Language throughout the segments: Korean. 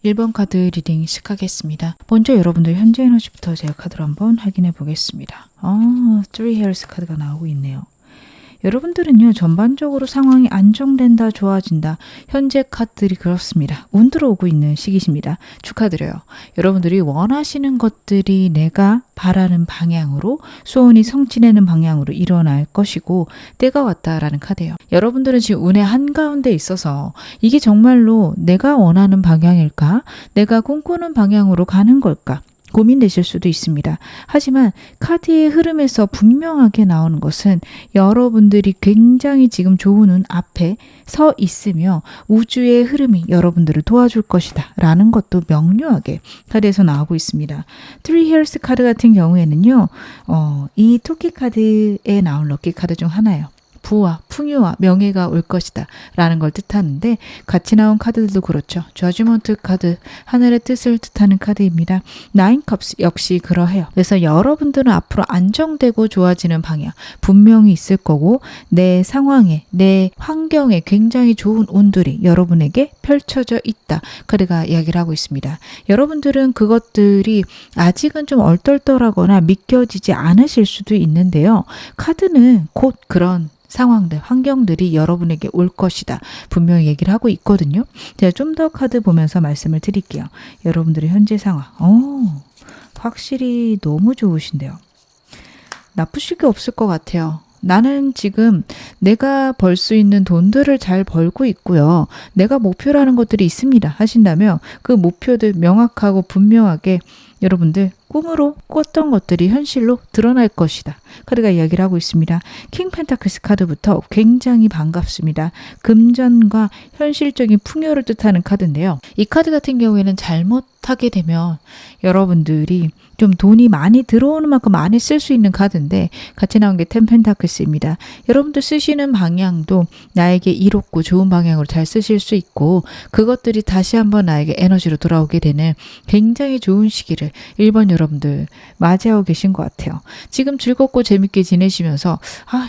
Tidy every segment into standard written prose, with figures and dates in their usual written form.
1번 카드 리딩 시작하겠습니다. 먼저 여러분들 현재 에너지부터 제가 카드를 한번 확인해 보겠습니다. Three Hairs 카드가 나오고 있네요. 여러분들은요, 전반적으로 상황이 안정된다, 좋아진다. 현재 카드들이 그렇습니다. 운 들어오고 있는 시기십니다. 축하드려요. 여러분들이 원하시는 것들이 내가 바라는 방향으로, 소원이 성취되는 방향으로 일어날 것이고 때가 왔다라는 카드예요. 여러분들은 지금 운의 한가운데 있어서 이게 정말로 내가 원하는 방향일까? 내가 꿈꾸는 방향으로 가는 걸까? 고민되실 수도 있습니다. 하지만 카드의 흐름에서 분명하게 나오는 것은 여러분들이 굉장히 지금 좋은 운 앞에 서 있으며 우주의 흐름이 여러분들을 도와줄 것이다 라는 것도 명료하게 카드에서 나오고 있습니다. Three Hairs 카드 같은 경우에는요, 이 토끼 카드에 나온 럭키 카드 중 하나예요. 부와 풍요와 명예가 올 것이다 라는 걸 뜻하는데, 같이 나온 카드들도 그렇죠. 저지먼트 카드, 하늘의 뜻을 뜻하는 카드입니다. 나인 컵스 역시 그러해요. 그래서 여러분들은 앞으로 안정되고 좋아지는 방향 분명히 있을 거고, 내 상황에, 내 환경에 굉장히 좋은 운들이 여러분에게 펼쳐져 있다 카드가 이야기를 하고 있습니다. 여러분들은 그것들이 아직은 좀 얼떨떨하거나 믿겨지지 않으실 수도 있는데요, 카드는 곧 그런 상황들, 환경들이 여러분에게 올 것이다 분명히 얘기를 하고 있거든요. 제가 좀 더 카드 보면서 말씀을 드릴게요. 여러분들의 현재 상황, 확실히 너무 좋으신데요. 나쁘실 게 없을 것 같아요. 나는 지금 내가 벌 수 있는 돈들을 잘 벌고 있고요. 내가 목표라는 것들이 있습니다 하신다면 그 목표들 명확하고 분명하게 여러분들 꿈으로 꿨던 것들이 현실로 드러날 것이다 카드가 이야기를 하고 있습니다. 킹 펜타클스 카드부터 굉장히 반갑습니다. 금전과 현실적인 풍요를 뜻하는 카드인데요. 이 카드 같은 경우에는 잘못하게 되면 여러분들이 좀 돈이 많이 들어오는 만큼 많이 쓸 수 있는 카드인데, 같이 나온 게 10 펜타클스입니다. 여러분들 쓰시는 방향도 나에게 이롭고 좋은 방향으로 잘 쓰실 수 있고, 그것들이 다시 한번 나에게 에너지로 돌아오게 되는 굉장히 좋은 시기를 1번 여러분들 맞이하고 계신 것 같아요. 지금 즐겁고 재밌게 지내시면서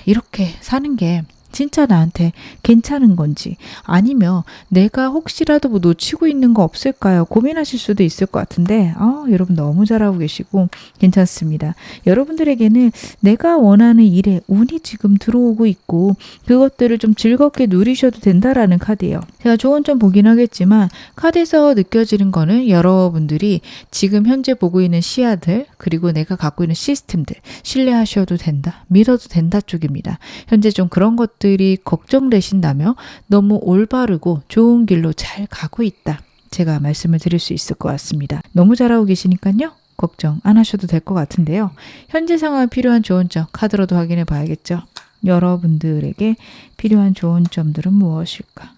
이렇게 사는 게 진짜 나한테 괜찮은 건지, 아니면 내가 혹시라도 뭐 놓치고 있는 거 없을까요? 고민하실 수도 있을 것 같은데, 여러분 너무 잘하고 계시고 괜찮습니다. 여러분들에게는 내가 원하는 일에 운이 지금 들어오고 있고 그것들을 좀 즐겁게 누리셔도 된다라는 카드예요. 제가 좋은 점 보긴 하겠지만 카드에서 느껴지는 거는 여러분들이 지금 현재 보고 있는 시야들, 그리고 내가 갖고 있는 시스템들 신뢰하셔도 된다, 믿어도 된다 쪽입니다. 현재 좀 그런 것들이 걱정되신다면 너무 올바르고 좋은 길로 잘 가고 있다, 제가 말씀을 드릴 수 있을 것 같습니다. 너무 잘하고 계시니까요, 걱정 안 하셔도 될 것 같은데요. 현재 상황에 필요한 좋은 점 카드로도 확인해 봐야겠죠. 여러분들에게 필요한 좋은 점들은 무엇일까?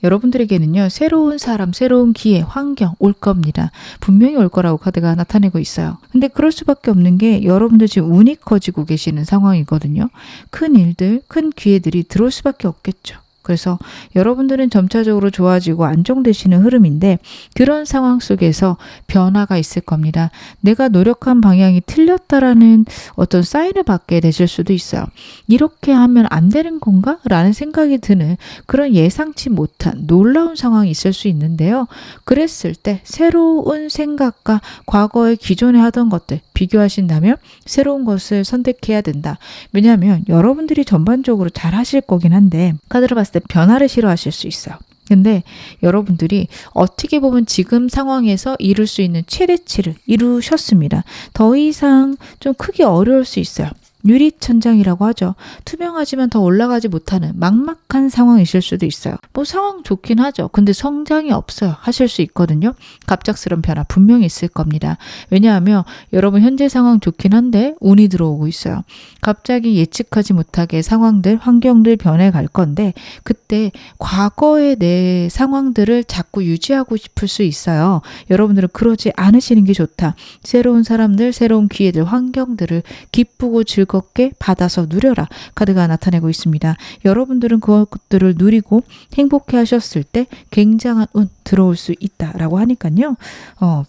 여러분들에게는요, 새로운 사람, 새로운 기회, 환경 올 겁니다. 분명히 올 거라고 카드가 나타내고 있어요. 근데 그럴 수밖에 없는 게 여러분들 지금 운이 커지고 계시는 상황이거든요. 큰 일들, 큰 기회들이 들어올 수밖에 없겠죠. 그래서 여러분들은 점차적으로 좋아지고 안정되시는 흐름인데, 그런 상황 속에서 변화가 있을 겁니다. 내가 노력한 방향이 틀렸다라는 어떤 사인을 받게 되실 수도 있어요. 이렇게 하면 안 되는 건가? 라는 생각이 드는 그런 예상치 못한 놀라운 상황이 있을 수 있는데요. 그랬을 때 새로운 생각과 과거에 기존에 하던 것들 비교하신다면 새로운 것을 선택해야 된다. 왜냐하면 여러분들이 전반적으로 잘 하실 거긴 한데, 카드를 봤을 때 변화를 싫어하실 수 있어요. 근데 여러분들이 어떻게 보면 지금 상황에서 이룰 수 있는 최대치를 이루셨습니다. 더 이상 좀 크기 어려울 수 있어요. 유리천장이라고 하죠. 투명하지만 더 올라가지 못하는 막막한 상황이실 수도 있어요. 뭐 상황 좋긴 하죠. 근데 성장이 없어요 하실 수 있거든요. 갑작스러운 변화 분명히 있을 겁니다. 왜냐하면 여러분 현재 상황 좋긴 한데 운이 들어오고 있어요. 갑자기 예측하지 못하게 상황들, 환경들 변해갈 건데, 그때 과거의 내 상황들을 자꾸 유지하고 싶을 수 있어요. 여러분들은 그러지 않으시는 게 좋다. 새로운 사람들, 새로운 기회들, 환경들을 기쁘고 즐겁고 즐겁게 받아서 누려라 카드가 나타내고 있습니다. 여러분들은 그것들을 누리고 행복해 하셨을 때 굉장한 운 들어올 수 있다라고 하니까요.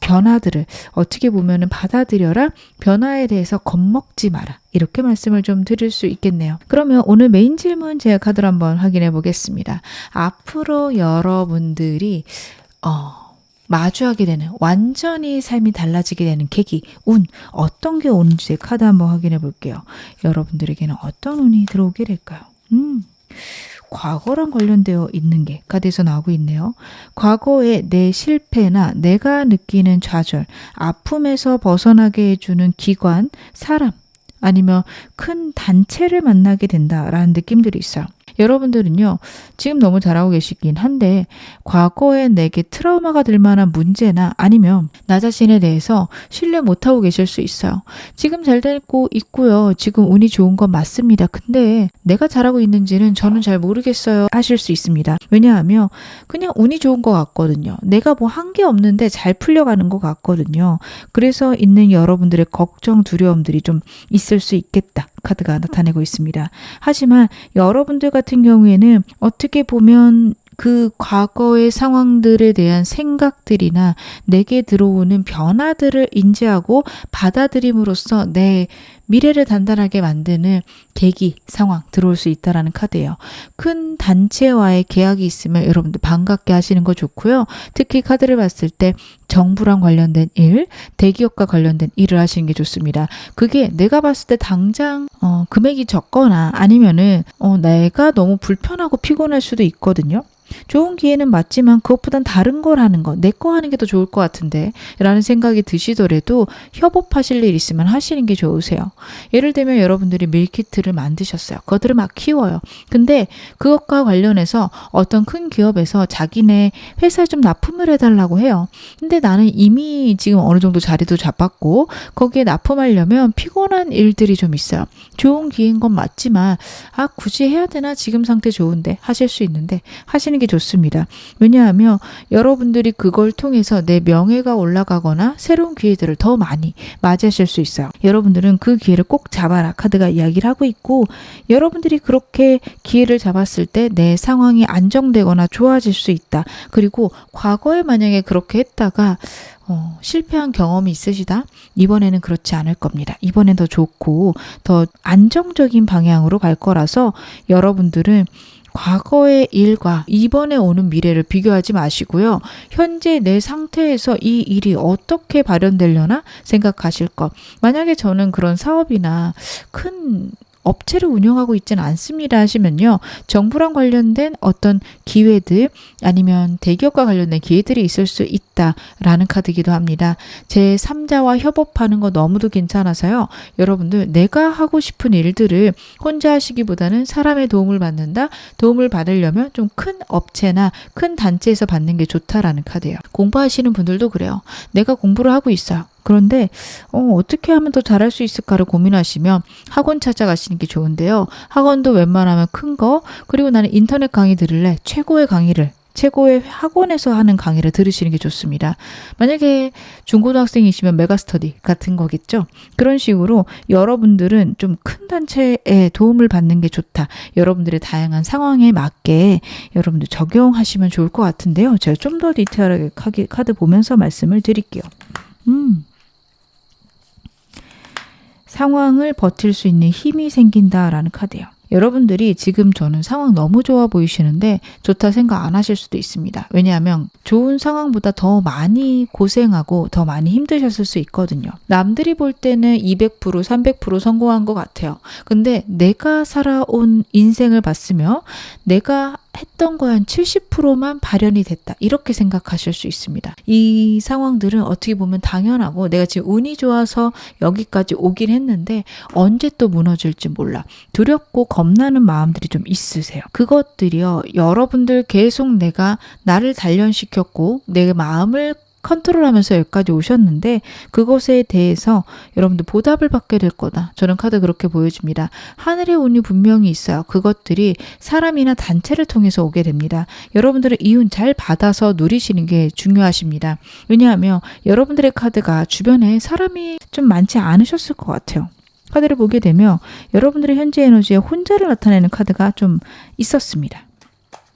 변화들을 어떻게 보면은 받아들여라. 변화에 대해서 겁먹지 마라. 이렇게 말씀을 좀 드릴 수 있겠네요. 그러면 오늘 메인 질문 제가 카드로 한번 확인해 보겠습니다. 앞으로 여러분들이 마주하게 되는 완전히 삶이 달라지게 되는 계기, 운 어떤 게 오는지 카드 한번 확인해 볼게요. 여러분들에게는 어떤 운이 들어오게 될까요? 과거랑 관련되어 있는 게 카드에서 나오고 있네요. 과거의 내 실패나 내가 느끼는 좌절, 아픔에서 벗어나게 해주는 기관, 사람 아니면 큰 단체를 만나게 된다라는 느낌들이 있어요. 여러분들은요, 지금 너무 잘하고 계시긴 한데 과거에 내게 트라우마가 될 만한 문제나 아니면 나 자신에 대해서 신뢰 못하고 계실 수 있어요. 지금 잘 되고 있고요. 지금 운이 좋은 건 맞습니다. 근데 내가 잘하고 있는지는 저는 잘 모르겠어요 하실 수 있습니다. 왜냐하면 그냥 운이 좋은 것 같거든요. 내가 뭐 한 게 없는데 잘 풀려가는 것 같거든요. 그래서 있는 여러분들의 걱정, 두려움들이 좀 있을 수 있겠다. 카드가 나타내고 있습니다. 하지만 여러분들 같은 경우에는 어떻게 보면 그 과거의 상황들에 대한 생각들이나 내게 들어오는 변화들을 인지하고 받아들임으로써 내 미래를 단단하게 만드는 계기, 상황 들어올 수 있다라는 카드예요. 큰 단체와의 계약이 있으면 여러분들 반갑게 하시는 거 좋고요. 특히 카드를 봤을 때 정부랑 관련된 일, 대기업과 관련된 일을 하시는 게 좋습니다. 그게 내가 봤을 때 당장 금액이 적거나 아니면은 내가 너무 불편하고 피곤할 수도 있거든요. 좋은 기회는 맞지만 그것보단 다른 걸 하는 거, 내 거 하는 게 더 좋을 것 같은데 라는 생각이 드시더라도 협업하실 일 있으면 하시는 게 좋으세요. 예를 들면 여러분들이 밀키트를 만드셨어요. 그것들을 막 키워요. 근데 그것과 관련해서 어떤 큰 기업에서 자기네 회사에 좀 납품을 해달라고 해요. 근데 나는 이미 지금 어느 정도 자리도 잡았고 거기에 납품하려면 피곤한 일들이 좀 있어요. 좋은 기회인 건 맞지만 굳이 해야 되나? 지금 상태 좋은데 하실 수 있는데 하시는 게 좋습니다. 왜냐하면 여러분들이 그걸 통해서 내 명예가 올라가거나 새로운 기회들을 더 많이 맞이하실 수 있어요. 여러분들은 그 기회를 꼭 잡아라 카드가 이야기를 하고 있고 여러분들이 그렇게 기회를 잡았을 때 내 상황이 안정되거나 좋아질 수 있다. 그리고 과거에 만약에 그렇게 했다가 실패한 경험이 있으시다? 이번에는 그렇지 않을 겁니다. 이번엔 더 좋고 더 안정적인 방향으로 갈 거라서 여러분들은 과거의 일과 이번에 오는 미래를 비교하지 마시고요. 현재 내 상태에서 이 일이 어떻게 발현되려나 생각하실 것. 만약에 저는 그런 사업이나 큰 업체를 운영하고 있지는 않습니다 하시면요. 정부랑 관련된 어떤 기회들 아니면 대기업과 관련된 기회들이 있을 수 있다라는 카드이기도 합니다. 제 3자와 협업하는 거 너무도 괜찮아서요. 여러분들 내가 하고 싶은 일들을 혼자 하시기보다는 사람의 도움을 받는다. 도움을 받으려면 좀 큰 업체나 큰 단체에서 받는 게 좋다라는 카드예요. 공부하시는 분들도 그래요. 내가 공부를 하고 있어요. 그런데 어떻게 하면 더 잘할 수 있을까를 고민하시면 학원 찾아가시는 게 좋은데요. 학원도 웬만하면 큰 거, 그리고 나는 인터넷 강의 들을래. 최고의 학원에서 하는 강의를 들으시는 게 좋습니다. 만약에 중고등학생이시면 메가스터디 같은 거겠죠. 그런 식으로 여러분들은 좀 큰 단체의 도움을 받는 게 좋다. 여러분들의 다양한 상황에 맞게 여러분들 적용하시면 좋을 것 같은데요. 제가 좀 더 디테일하게 카드 보면서 말씀을 드릴게요. 상황을 버틸 수 있는 힘이 생긴다라는 카드예요. 여러분들이 지금 저는 상황 너무 좋아 보이시는데 좋다 생각 안 하실 수도 있습니다. 왜냐하면 좋은 상황보다 더 많이 고생하고 더 많이 힘드셨을 수 있거든요. 남들이 볼 때는 200%, 300% 성공한 것 같아요. 근데 내가 살아온 인생을 봤으며 내가 했던 거에 한 70%만 발현이 됐다. 이렇게 생각하실 수 있습니다. 이 상황들은 어떻게 보면 당연하고 내가 지금 운이 좋아서 여기까지 오긴 했는데 언제 또 무너질지 몰라. 두렵고 겁나는 마음들이 좀 있으세요. 그것들이요. 여러분들 계속 내가 나를 단련시켰고 내 마음을 컨트롤하면서 여기까지 오셨는데 그것에 대해서 여러분들 보답을 받게 될 거다. 저는 카드 그렇게 보여집니다. 하늘의 운이 분명히 있어요. 그것들이 사람이나 단체를 통해서 오게 됩니다. 여러분들은 이 운 잘 받아서 누리시는 게 중요하십니다. 왜냐하면 여러분들의 카드가 주변에 사람이 좀 많지 않으셨을 것 같아요. 카드를 보게 되면 여러분들의 현재 에너지에 혼자를 나타내는 카드가 좀 있었습니다.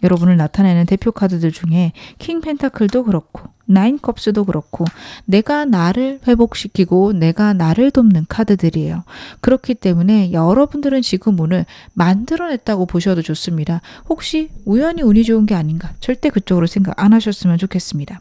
여러분을 나타내는 대표 카드들 중에 킹 펜타클도 그렇고 나인 컵스도 그렇고 내가 나를 회복시키고 내가 나를 돕는 카드들이에요. 그렇기 때문에 여러분들은 지금 오늘 만들어냈다고 보셔도 좋습니다. 혹시 우연히 운이 좋은 게 아닌가? 절대 그쪽으로 생각 안 하셨으면 좋겠습니다.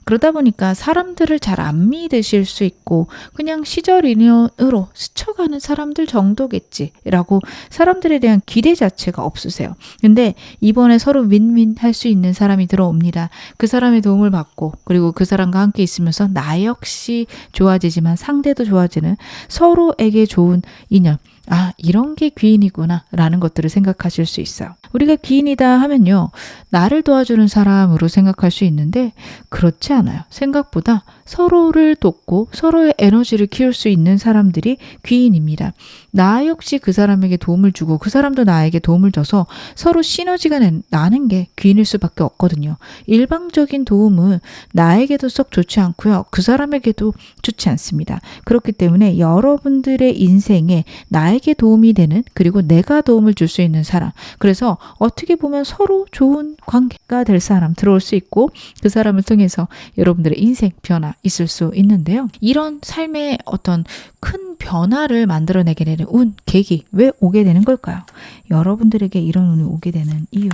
그러다 보니까 사람들을 잘 안 믿으실 수 있고 그냥 시절 인연으로 스쳐가는 사람들 정도겠지라고 사람들에 대한 기대 자체가 없으세요. 근데 이번에 서로 윈윈 할 수 있는 사람이 들어옵니다. 그 사람의 도움을 받고 그리고 그 사람과 함께 있으면서 나 역시 좋아지지만 상대도 좋아지는 서로에게 좋은 인연. 아, 이런 게 귀인이구나 라는 것들을 생각하실 수 있어요. 우리가 귀인이다 하면요, 나를 도와주는 사람으로 생각할 수 있는데 그렇지 않아요. 생각보다 서로를 돕고 서로의 에너지를 키울 수 있는 사람들이 귀인입니다. 나 역시 그 사람에게 도움을 주고 그 사람도 나에게 도움을 줘서 서로 시너지가 나는 게 귀인일 수밖에 없거든요. 일방적인 도움은 나에게도 썩 좋지 않고요. 그 사람에게도 좋지 않습니다. 그렇기 때문에 여러분들의 인생에 나에게 도움이 되는 그리고 내가 도움을 줄 수 있는 사람, 그래서 어떻게 보면 서로 좋은 관계가 될 사람 들어올 수 있고 그 사람을 통해서 여러분들의 인생 변화 있을 수 있는데요. 이런 삶의 어떤 큰 변화를 만들어내게 되는 운, 계기 왜 오게 되는 걸까요? 여러분들에게 이런 운이 오게 되는 이유.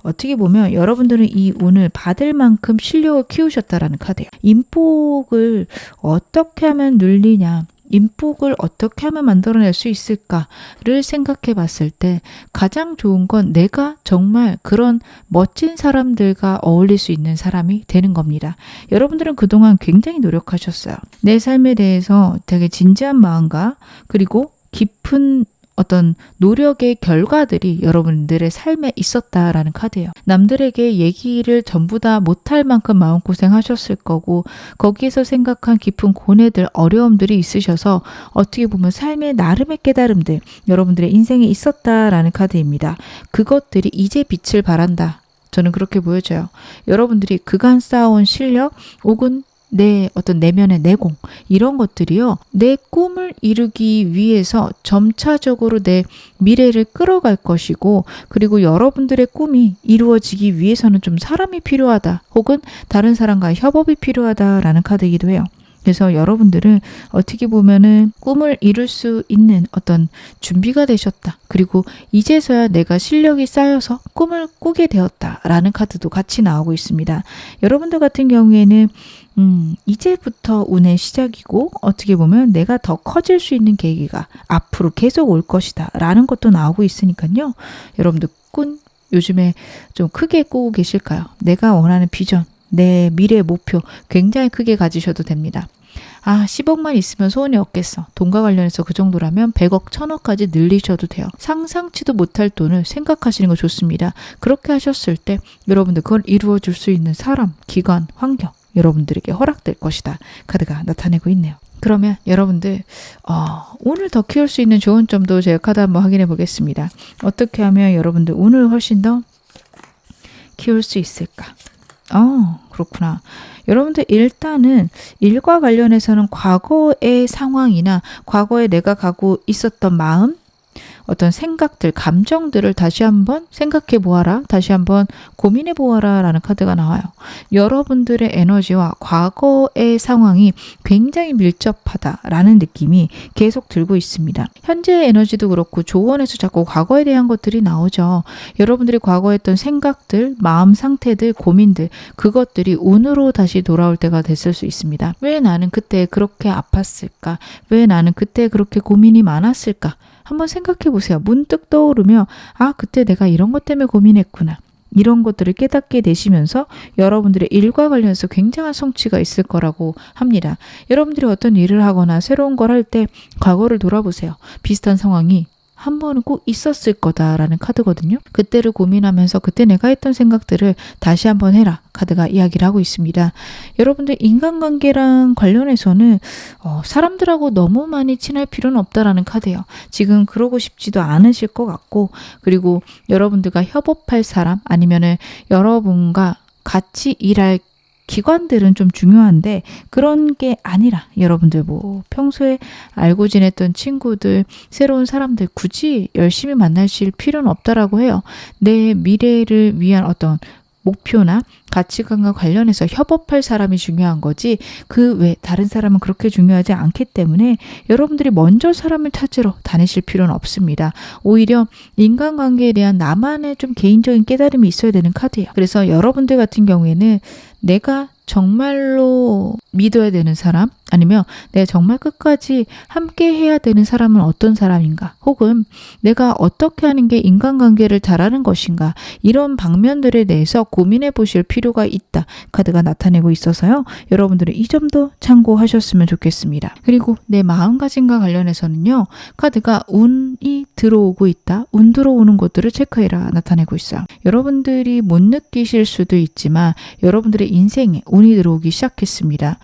어떻게 보면 여러분들은 이 운을 받을 만큼 실력을 키우셨다라는 카드예요. 인복을 어떻게 하면 눌리냐, 인복을 어떻게 하면 만들어낼 수 있을까를 생각해 봤을 때 가장 좋은 건 내가 정말 그런 멋진 사람들과 어울릴 수 있는 사람이 되는 겁니다. 여러분들은 그동안 굉장히 노력하셨어요. 내 삶에 대해서 되게 진지한 마음과 그리고 깊은 어떤 노력의 결과들이 여러분들의 삶에 있었다라는 카드예요. 남들에게 얘기를 전부 다 못할 만큼 마음고생 하셨을 거고 거기에서 생각한 깊은 고뇌들, 어려움들이 있으셔서 어떻게 보면 삶의 나름의 깨달음들 여러분들의 인생에 있었다라는 카드입니다. 그것들이 이제 빛을 발한다. 저는 그렇게 보여져요. 여러분들이 그간 쌓아온 실력 혹은 내 어떤 내면의 내공 이런 것들이요. 내 꿈을 이루기 위해서 점차적으로 내 미래를 끌어갈 것이고 그리고 여러분들의 꿈이 이루어지기 위해서는 좀 사람이 필요하다 혹은 다른 사람과의 협업이 필요하다라는 카드이기도 해요. 그래서 여러분들은 어떻게 보면은 꿈을 이룰 수 있는 어떤 준비가 되셨다. 그리고 이제서야 내가 실력이 쌓여서 꿈을 꾸게 되었다라는 카드도 같이 나오고 있습니다. 여러분들 같은 경우에는 이제부터 운의 시작이고 어떻게 보면 내가 더 커질 수 있는 계기가 앞으로 계속 올 것이다 라는 것도 나오고 있으니까요. 여러분들 꿈 요즘에 좀 크게 꾸고 계실까요? 내가 원하는 비전, 내 미래의 목표 굉장히 크게 가지셔도 됩니다. 아, 10억만 있으면 소원이 없겠어. 돈과 관련해서 그 정도라면 100억, 1000억까지 늘리셔도 돼요. 상상치도 못할 돈을 생각하시는 거 좋습니다. 그렇게 하셨을 때 여러분들 그걸 이루어 줄 수 있는 사람, 기관, 환경 여러분들에게 허락될 것이다. 카드가 나타내고 있네요. 그러면 여러분들 운을 더 키울 수 있는 좋은 점도 제가 카드 한번 확인해 보겠습니다. 어떻게 하면 여러분들 운을 훨씬 더 키울 수 있을까? 그렇구나. 여러분들 일단은 일과 관련해서는 과거의 상황이나 과거에 내가 가고 있었던 마음, 어떤 생각들, 감정들을 다시 한번 생각해 보아라. 다시 한번 고민해 보아라 라는 카드가 나와요. 여러분들의 에너지와 과거의 상황이 굉장히 밀접하다라는 느낌이 계속 들고 있습니다. 현재의 에너지도 그렇고 조언에서 자꾸 과거에 대한 것들이 나오죠. 여러분들이 과거에 했던 생각들, 마음 상태들, 고민들 그것들이 운으로 다시 돌아올 때가 됐을 수 있습니다. 왜 나는 그때 그렇게 아팠을까? 왜 나는 그때 그렇게 고민이 많았을까? 한번 생각해 보세요. 문득 떠오르며 그때 내가 이런 것 때문에 고민했구나. 이런 것들을 깨닫게 되시면서 여러분들의 일과 관련해서 굉장한 성취가 있을 거라고 합니다. 여러분들이 어떤 일을 하거나 새로운 걸 할 때 과거를 돌아보세요. 비슷한 상황이 한 번은 꼭 있었을 거다라는 카드거든요. 그때를 고민하면서 그때 내가 했던 생각들을 다시 한번 해라. 카드가 이야기를 하고 있습니다. 여러분들 인간관계랑 관련해서는 사람들하고 너무 많이 친할 필요는 없다라는 카드예요. 지금 그러고 싶지도 않으실 것 같고 그리고 여러분들과 협업할 사람 아니면은 여러분과 같이 일할 기관들은 좀 중요한데 그런 게 아니라 여러분들 뭐 평소에 알고 지냈던 친구들, 새로운 사람들 굳이 열심히 만나실 필요는 없다라고 해요. 내 미래를 위한 어떤 목표나 가치관과 관련해서 협업할 사람이 중요한 거지 그 외 다른 사람은 그렇게 중요하지 않기 때문에 여러분들이 먼저 사람을 찾으러 다니실 필요는 없습니다. 오히려 인간관계에 대한 나만의 좀 개인적인 깨달음이 있어야 되는 카드예요. 그래서 여러분들 같은 경우에는 내가 정말로 믿어야 되는 사람, 아니면 내가 정말 끝까지 함께 해야 되는 사람은 어떤 사람인가, 혹은 내가 어떻게 하는 게 인간관계를 잘하는 것인가, 이런 방면들에 대해서 고민해 보실 필요가 있다 카드가 나타내고 있어서요. 여러분들은 이 점도 참고하셨으면 좋겠습니다. 그리고 내 마음가짐과 관련해서는요. 카드가 운이 들어오고 있다, 운 들어오는 것들을 체크해라 나타내고 있어요. 여러분들이 못 느끼실 수도 있지만 여러분들의 인생에 운이 들어오기 시작했습니다.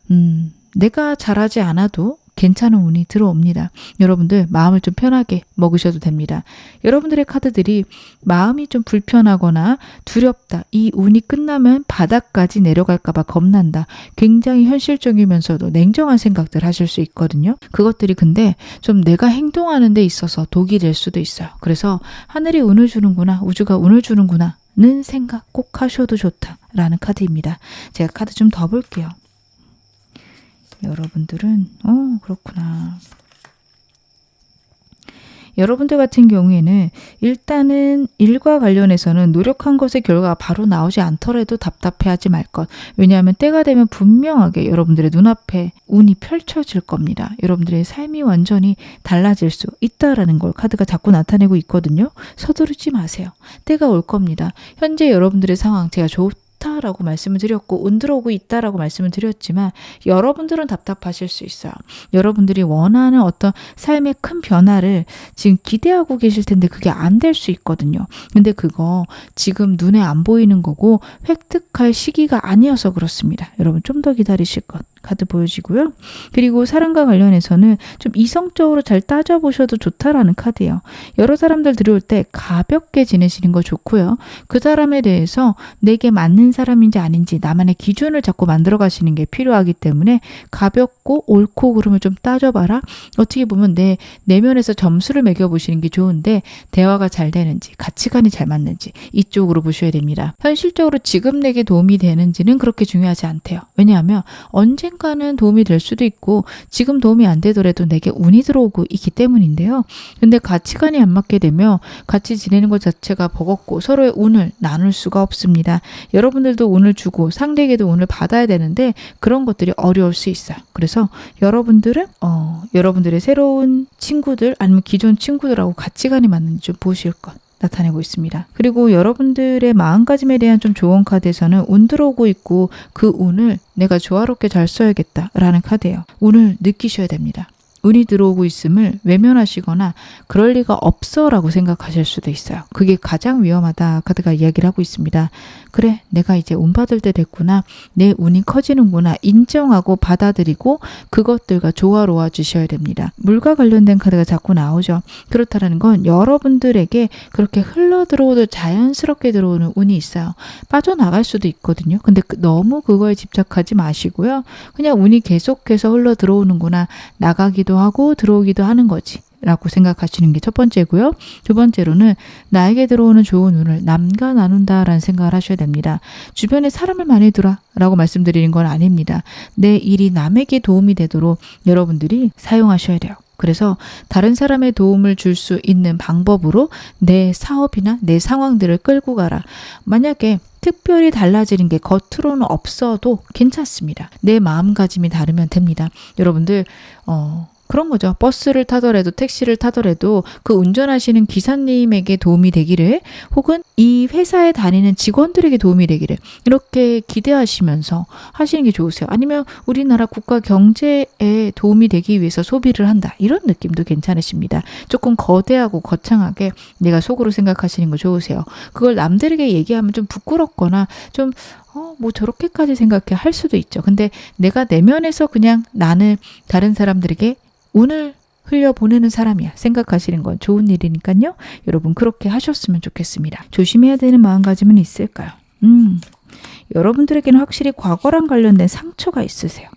내가 잘하지 않아도 괜찮은 운이 들어옵니다. 여러분들 마음을 좀 편하게 먹으셔도 됩니다. 여러분들의 카드들이 마음이 좀 불편하거나 두렵다, 이 운이 끝나면 바닥까지 내려갈까봐 겁난다, 굉장히 현실적이면서도 냉정한 생각들 하실 수 있거든요. 그것들이 근데 좀 내가 행동하는 데 있어서 독이 될 수도 있어요. 그래서 하늘이 운을 주는구나, 우주가 운을 주는구나 는 생각 꼭 하셔도 좋다라는 카드입니다. 제가 카드 좀 더 볼게요. 여러분들은 그렇구나. 여러분들 같은 경우에는 일단은 일과 관련해서는 노력한 것의 결과가 바로 나오지 않더라도 답답해하지 말 것. 왜냐하면 때가 되면 분명하게 여러분들의 눈앞에 운이 펼쳐질 겁니다. 여러분들의 삶이 완전히 달라질 수 있다라는 걸 카드가 자꾸 나타내고 있거든요. 서두르지 마세요. 때가 올 겁니다. 현재 여러분들의 상황 제가 라고 말씀을 드렸고 운 들어오고 있다라고 말씀을 드렸지만 여러분들은 답답하실 수 있어요. 여러분들이 원하는 어떤 삶의 큰 변화를 지금 기대하고 계실 텐데 그게 안 될 수 있거든요. 근데 그거 지금 눈에 안 보이는 거고 획득할 시기가 아니어서 그렇습니다. 여러분 좀 더 기다리실 것 카드 보여지고요. 그리고 사랑과 관련해서는 좀 이성적으로 잘 따져보셔도 좋다라는 카드예요. 여러 사람들 들어올 때 가볍게 지내시는 거 좋고요. 그 사람에 대해서 내게 맞는 사람인지 아닌지 나만의 기준을 자꾸 만들어 가시는 게 필요하기 때문에 가볍고 옳고 그름을 좀 따져봐라. 어떻게 보면 내 내면에서 점수를 매겨보시는 게 좋은데 대화가 잘 되는지 가치관이 잘 맞는지 이쪽으로 보셔야 됩니다. 현실적으로 지금 내게 도움이 되는지는 그렇게 중요하지 않대요. 왜냐하면 언젠가는 도움이 될 수도 있고 지금 도움이 안 되더라도 내게 운이 들어오고 있기 때문인데요. 근데 가치관이 안 맞게 되면 같이 지내는 것 자체가 버겁고 서로의 운을 나눌 수가 없습니다. 여러분들도 운을 주고 상대에게도 운을 받아야 되는데 그런 것들이 어려울 수 있어요. 그래서 여러분들은 여러분들의 새로운 친구들 아니면 기존 친구들하고 가치관이 맞는지 좀 보실 것 나타내고 있습니다. 그리고 여러분들의 마음가짐에 대한 좀 조언 카드에서는 운 들어오고 있고 그 운을 내가 조화롭게 잘 써야겠다라는 카드예요. 운을 느끼셔야 됩니다. 운이 들어오고 있음을 외면하시거나 그럴 리가 없어라고 생각하실 수도 있어요. 그게 가장 위험하다 카드가 이야기를 하고 있습니다. 그래, 내가 이제 운 받을 때 됐구나, 내 운이 커지는구나 인정하고 받아들이고 그것들과 조화로워 주셔야 됩니다. 물과 관련된 카드가 자꾸 나오죠. 그렇다는 건 여러분들에게 그렇게 흘러 들어오도 자연스럽게 들어오는 운이 있어요. 빠져나갈 수도 있거든요. 근데 너무 그거에 집착하지 마시고요. 그냥 운이 계속해서 흘러 들어오는구나, 나가기도 하고 들어오기도 하는 거지 라고 생각하시는 게 첫 번째고요. 두 번째로는 나에게 들어오는 좋은 운을 남과 나눈다라는 생각을 하셔야 됩니다. 주변에 사람을 많이 두라 라고 말씀드리는 건 아닙니다. 내 일이 남에게 도움이 되도록 여러분들이 사용하셔야 돼요. 그래서 다른 사람의 도움을 줄 수 있는 방법으로 내 사업이나 내 상황들을 끌고 가라. 만약에 특별히 달라지는 게 겉으로는 없어도 괜찮습니다. 내 마음가짐이 다르면 됩니다. 여러분들 그런 거죠. 버스를 타더라도 택시를 타더라도 그 운전하시는 기사님에게 도움이 되기를, 혹은 이 회사에 다니는 직원들에게 도움이 되기를 이렇게 기대하시면서 하시는 게 좋으세요. 아니면 우리나라 국가 경제에 도움이 되기 위해서 소비를 한다, 이런 느낌도 괜찮으십니다. 조금 거대하고 거창하게 내가 속으로 생각하시는 거 좋으세요. 그걸 남들에게 얘기하면 좀 부끄럽거나 좀 뭐 저렇게까지 생각해 할 수도 있죠. 근데 내가 내면에서 그냥 나는 다른 사람들에게 운을 흘려보내는 사람이야 생각하시는 건 좋은 일이니까요. 여러분 그렇게 하셨으면 좋겠습니다. 조심해야 되는 마음가짐은 있을까요? 여러분들에게는 확실히 과거랑 관련된 상처가 있으세요.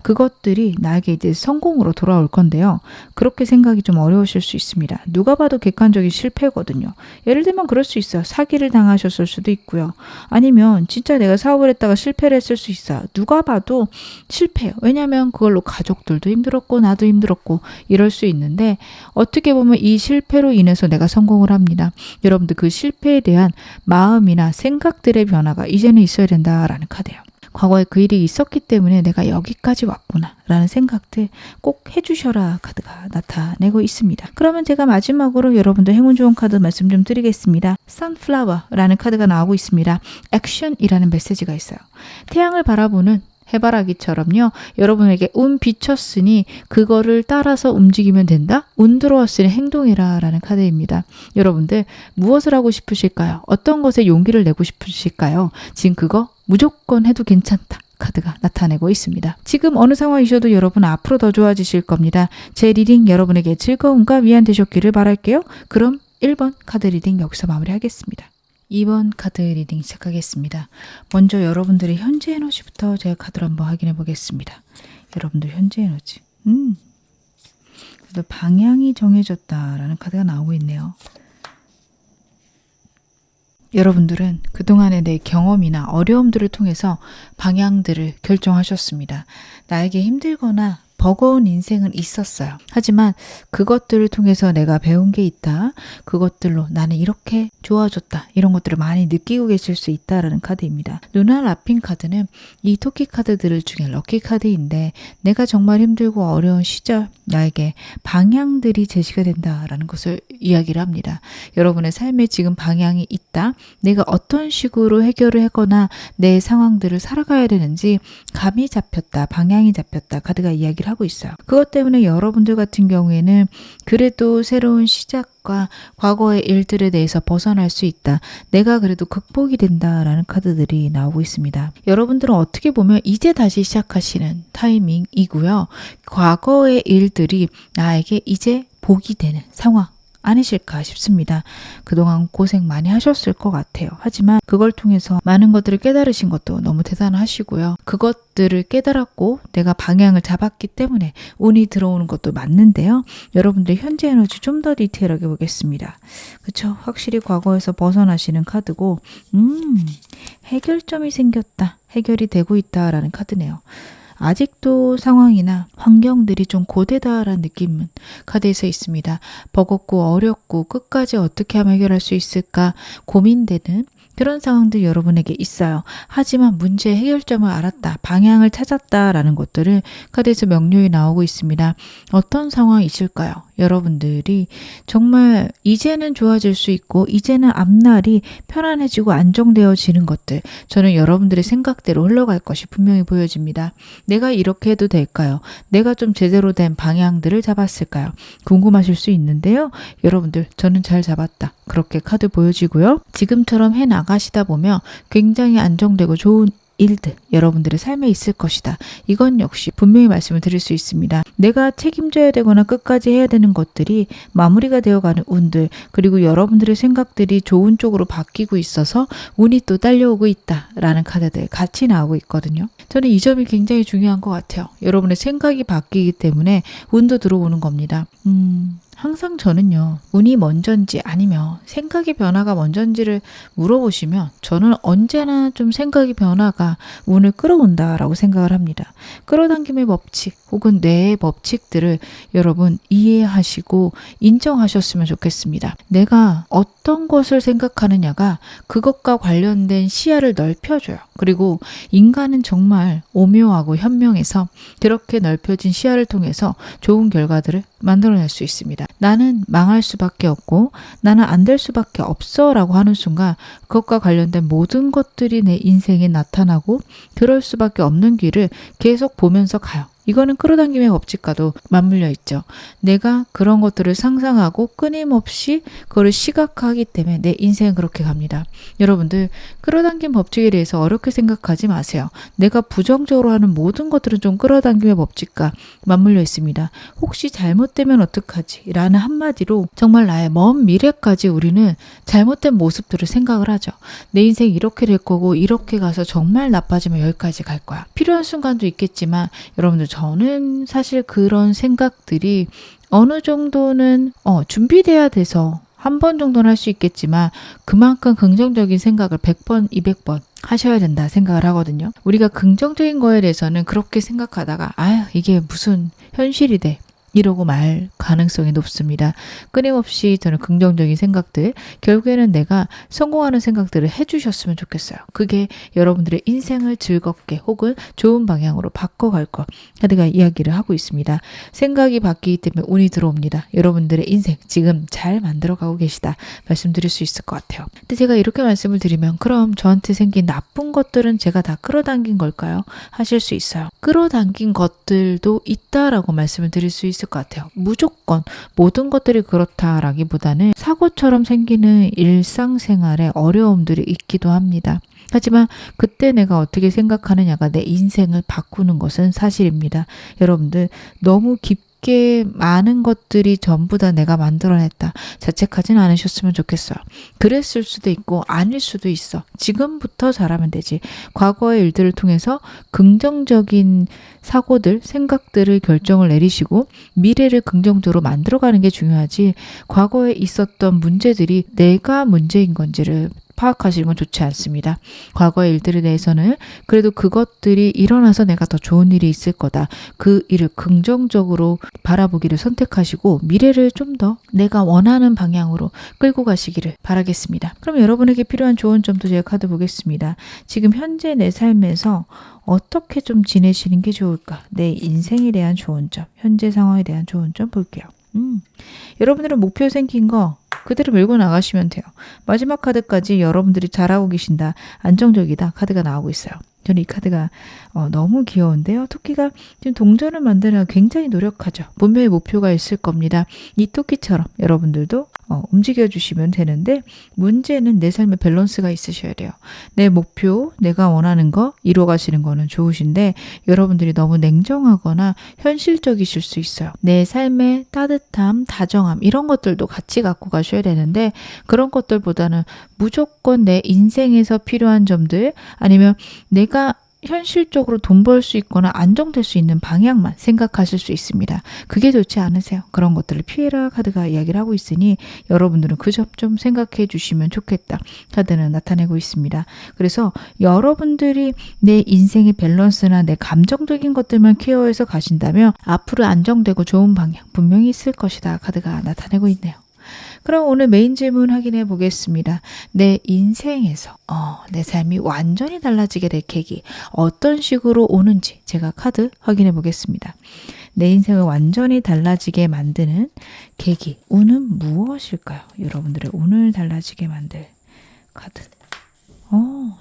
그것들이 나에게 이제 성공으로 돌아올 건데요. 그렇게 생각이 좀 어려우실 수 있습니다. 누가 봐도 객관적인 실패거든요. 예를 들면 그럴 수 있어요. 사기를 당하셨을 수도 있고요. 아니면 진짜 내가 사업을 했다가 실패를 했을 수 있어요. 누가 봐도 실패예요. 왜냐하면 그걸로 가족들도 힘들었고 나도 힘들었고 이럴 수 있는데 어떻게 보면 이 실패로 인해서 내가 성공을 합니다. 여러분들 그 실패에 대한 마음이나 생각들의 변화가 이제는 있어야 된다라는 카드예요. 과거에 그 일이 있었기 때문에 내가 여기까지 왔구나 라는 생각들 꼭 해주셔라 카드가 나타내고 있습니다. 그러면 제가 마지막으로 여러분들 행운 좋은 카드 말씀 좀 드리겠습니다. Sunflower라는 카드가 나오고 있습니다. 액션이라는 메시지가 있어요. 태양을 바라보는 해바라기처럼요. 여러분에게 운 비쳤으니 그거를 따라서 움직이면 된다. 운 들어왔으니 행동해라 라는 카드입니다. 여러분들 무엇을 하고 싶으실까요? 어떤 것에 용기를 내고 싶으실까요? 지금 그거 무조건 해도 괜찮다. 카드가 나타내고 있습니다. 지금 어느 상황이셔도 여러분 앞으로 더 좋아지실 겁니다. 제 리딩 여러분에게 즐거움과 위안 되셨기를 바랄게요. 그럼 1번 카드 리딩 여기서 마무리하겠습니다. 2번 카드 리딩 시작하겠습니다. 먼저 여러분들의 현재 에너지부터 제가 카드를 한번 확인해 보겠습니다. 여러분들 현재 에너지. 그래도 방향이 정해졌다라는 카드가 나오고 있네요. 여러분들은 그동안의 내 경험이나 어려움들을 통해서 방향들을 결정하셨습니다. 나에게 힘들거나 버거운 인생은 있었어요. 하지만 그것들을 통해서 내가 배운 게 있다. 그것들로 나는 이렇게 좋아졌다. 이런 것들을 많이 느끼고 계실 수 있다라는 카드입니다. 루나 라핀 카드는 이 토끼 카드들 중에 럭키 카드인데 내가 정말 힘들고 어려운 시절 나에게 방향들이 제시가 된다라는 것을 이야기를 합니다. 여러분의 삶에 지금 방향이 있다. 내가 어떤 식으로 해결을 하거나 내 상황들을 살아가야 되는지 감이 잡혔다. 방향이 잡혔다. 카드가 이야기를 하고 있어요. 그것 때문에 여러분들 같은 경우에는 그래도 새로운 시작과 과거의 일들에 대해서 벗어날 수 있다. 내가 그래도 극복이 된다라는 카드들이 나오고 있습니다. 여러분들은 어떻게 보면 이제 다시 시작하시는 타이밍이고요. 과거의 일들이 나에게 이제 복이 되는 상황 아니실까 싶습니다. 그동안 고생 많이 하셨을 것 같아요. 하지만 그걸 통해서 많은 것들을 깨달으신 것도 너무 대단하시고요. 그것들을 깨달았고 내가 방향을 잡았기 때문에 운이 들어오는 것도 맞는데요. 여러분들의 현재 에너지 좀 더 디테일하게 보겠습니다. 그렇죠? 확실히 과거에서 벗어나시는 카드고 해결점이 생겼다. 해결이 되고 있다라는 카드네요. 아직도 상황이나 환경들이 좀 고되다라는 느낌은 카드에서 있습니다. 버겁고 어렵고 끝까지 어떻게 하면 해결할 수 있을까 고민되는 그런 상황들이 여러분에게 있어요. 하지만 문제의 해결점을 알았다. 방향을 찾았다라는 것들을 카드에서 명료히 나오고 있습니다. 어떤 상황이실까요? 여러분들이 정말 이제는 좋아질 수 있고 이제는 앞날이 편안해지고 안정되어지는 것들 저는 여러분들의 생각대로 흘러갈 것이 분명히 보여집니다. 내가 이렇게 해도 될까요? 내가 좀 제대로 된 방향들을 잡았을까요? 궁금하실 수 있는데요. 여러분들 저는 잘 잡았다. 그렇게 카드 보여지고요. 지금처럼 해나가시다 보면 굉장히 안정되고 좋은 일들 여러분들의 삶에 있을 것이다. 이건 역시 분명히 말씀을 드릴 수 있습니다. 내가 책임져야 되거나 끝까지 해야 되는 것들이 마무리가 되어가는 운들 그리고 여러분들의 생각들이 좋은 쪽으로 바뀌고 있어서 운이 또 딸려오고 있다라는 카드들 같이 나오고 있거든요. 저는 이 점이 굉장히 중요한 것 같아요. 여러분의 생각이 바뀌기 때문에 운도 들어오는 겁니다. 항상 저는요. 운이 먼저인지 아니면 생각의 변화가 먼저인지를 물어보시면 저는 언제나 좀 생각의 변화가 운을 끌어온다라고 생각을 합니다. 끌어당김의 법칙 혹은 뇌의 법칙들을 여러분 이해하시고 인정하셨으면 좋겠습니다. 내가 어떤 것을 생각하느냐가 그것과 관련된 시야를 넓혀줘요. 그리고 인간은 정말 오묘하고 현명해서 그렇게 넓혀진 시야를 통해서 좋은 결과들을 만들어낼 수 있습니다. 나는 망할 수밖에 없고 나는 안 될 수밖에 없어 라고 하는 순간 그것과 관련된 모든 것들이 내 인생에 나타나고 그럴 수밖에 없는 길을 계속 보면서 가요. 이거는 끌어당김의 법칙과도 맞물려 있죠. 내가 그런 것들을 상상하고 끊임없이 그걸 시각화하기 때문에 내 인생은 그렇게 갑니다. 여러분들 끌어당김 법칙에 대해서 어렵게 생각하지 마세요. 내가 부정적으로 하는 모든 것들은 좀 끌어당김의 법칙과 맞물려 있습니다. 혹시 잘못되면 어떡하지? 라는 한마디로 정말 나의 먼 미래까지 우리는 잘못된 모습들을 생각을 하죠. 내 인생 이렇게 될 거고 이렇게 가서 정말 나빠지면 여기까지 갈 거야. 필요한 순간도 있겠지만 여러분들 저는 사실 그런 생각들이 어느 정도는 준비돼야 돼서 한 번 정도는 할 수 있겠지만 그만큼 긍정적인 생각을 100번, 200번 하셔야 된다 생각을 하거든요. 우리가 긍정적인 거에 대해서는 그렇게 생각하다가 이게 무슨 현실이 돼. 이러고 말 가능성이 높습니다. 끊임없이 저는 긍정적인 생각들, 결국에는 내가 성공하는 생각들을 해주셨으면 좋겠어요. 그게 여러분들의 인생을 즐겁게 혹은 좋은 방향으로 바꿔갈 것. 카드가 이야기를 하고 있습니다. 생각이 바뀌기 때문에 운이 들어옵니다. 여러분들의 인생 지금 잘 만들어가고 계시다 말씀드릴 수 있을 것 같아요. 근데 제가 이렇게 말씀을 드리면 그럼 저한테 생긴 나쁜 것들은 제가 다 끌어당긴 걸까요? 하실 수 있어요. 끌어당긴 것들도 있다라고 말씀을 드릴 수 있을 것 같아요. 무조건 모든 것들이 그렇다라기보다는 사고처럼 생기는 일상생활에 어려움들이 있기도 합니다. 하지만 그때 내가 어떻게 생각하느냐가 내 인생을 바꾸는 것은 사실입니다. 여러분들 너무 깊게 많은 것들이 전부 다 내가 만들어냈다. 자책하진 않으셨으면 좋겠어요. 그랬을 수도 있고 아닐 수도 있어. 지금부터 잘하면 되지. 과거의 일들을 통해서 긍정적인 사고들, 생각들을 결정을 내리시고 미래를 긍정적으로 만들어가는 게 중요하지 과거에 있었던 문제들이 내가 문제인 건지를 파악하시는 건 좋지 않습니다. 과거의 일들에 대해서는 그래도 그것들이 일어나서 내가 더 좋은 일이 있을 거다. 그 일을 긍정적으로 바라보기를 선택하시고 미래를 좀 더 내가 원하는 방향으로 끌고 가시기를 바라겠습니다. 그럼 여러분에게 필요한 조언 점도 제가 카드 보겠습니다. 지금 현재 내 삶에서 어떻게 좀 지내시는 게 좋을까? 내 인생에 대한 조언 점, 현재 상황에 대한 조언 점 볼게요. 여러분들은 목표 생긴 거 그대로 밀고 나가시면 돼요. 마지막 카드까지 여러분들이 잘하고 계신다. 안정적이다. 카드가 나오고 있어요. 저는 이 카드가 너무 귀여운데요. 토끼가 지금 동전을 만드느라 굉장히 노력하죠. 분명히 목표가 있을 겁니다. 이 토끼처럼 여러분들도 움직여주시면 되는데 문제는 내 삶의 밸런스가 있으셔야 돼요. 내 목표, 내가 원하는 거 이루어가시는 거는 좋으신데 여러분들이 너무 냉정하거나 현실적이실 수 있어요. 내 삶의 따뜻함, 다정함 이런 것들도 같이 갖고 가셔야 되는데 그런 것들보다는 무조건 내 인생에서 필요한 점들 아니면 내가 현실적으로 돈 벌 수 있거나 안정될 수 있는 방향만 생각하실 수 있습니다. 그게 좋지 않으세요? 그런 것들을 피해라 카드가 이야기를 하고 있으니 여러분들은 그 점 좀 생각해 주시면 좋겠다. 카드는 나타내고 있습니다. 그래서 여러분들이 내 인생의 밸런스나 내 감정적인 것들만 케어해서 가신다면 앞으로 안정되고 좋은 방향 분명히 있을 것이다. 카드가 나타내고 있네요. 그럼 오늘 메인 질문 확인해 보겠습니다. 내 인생에서 내 삶이 완전히 달라지게 될 계기 어떤 식으로 오는지 제가 카드 확인해 보겠습니다. 내 인생을 완전히 달라지게 만드는 계기 운은 무엇일까요? 여러분들의 운을 달라지게 만들 카드.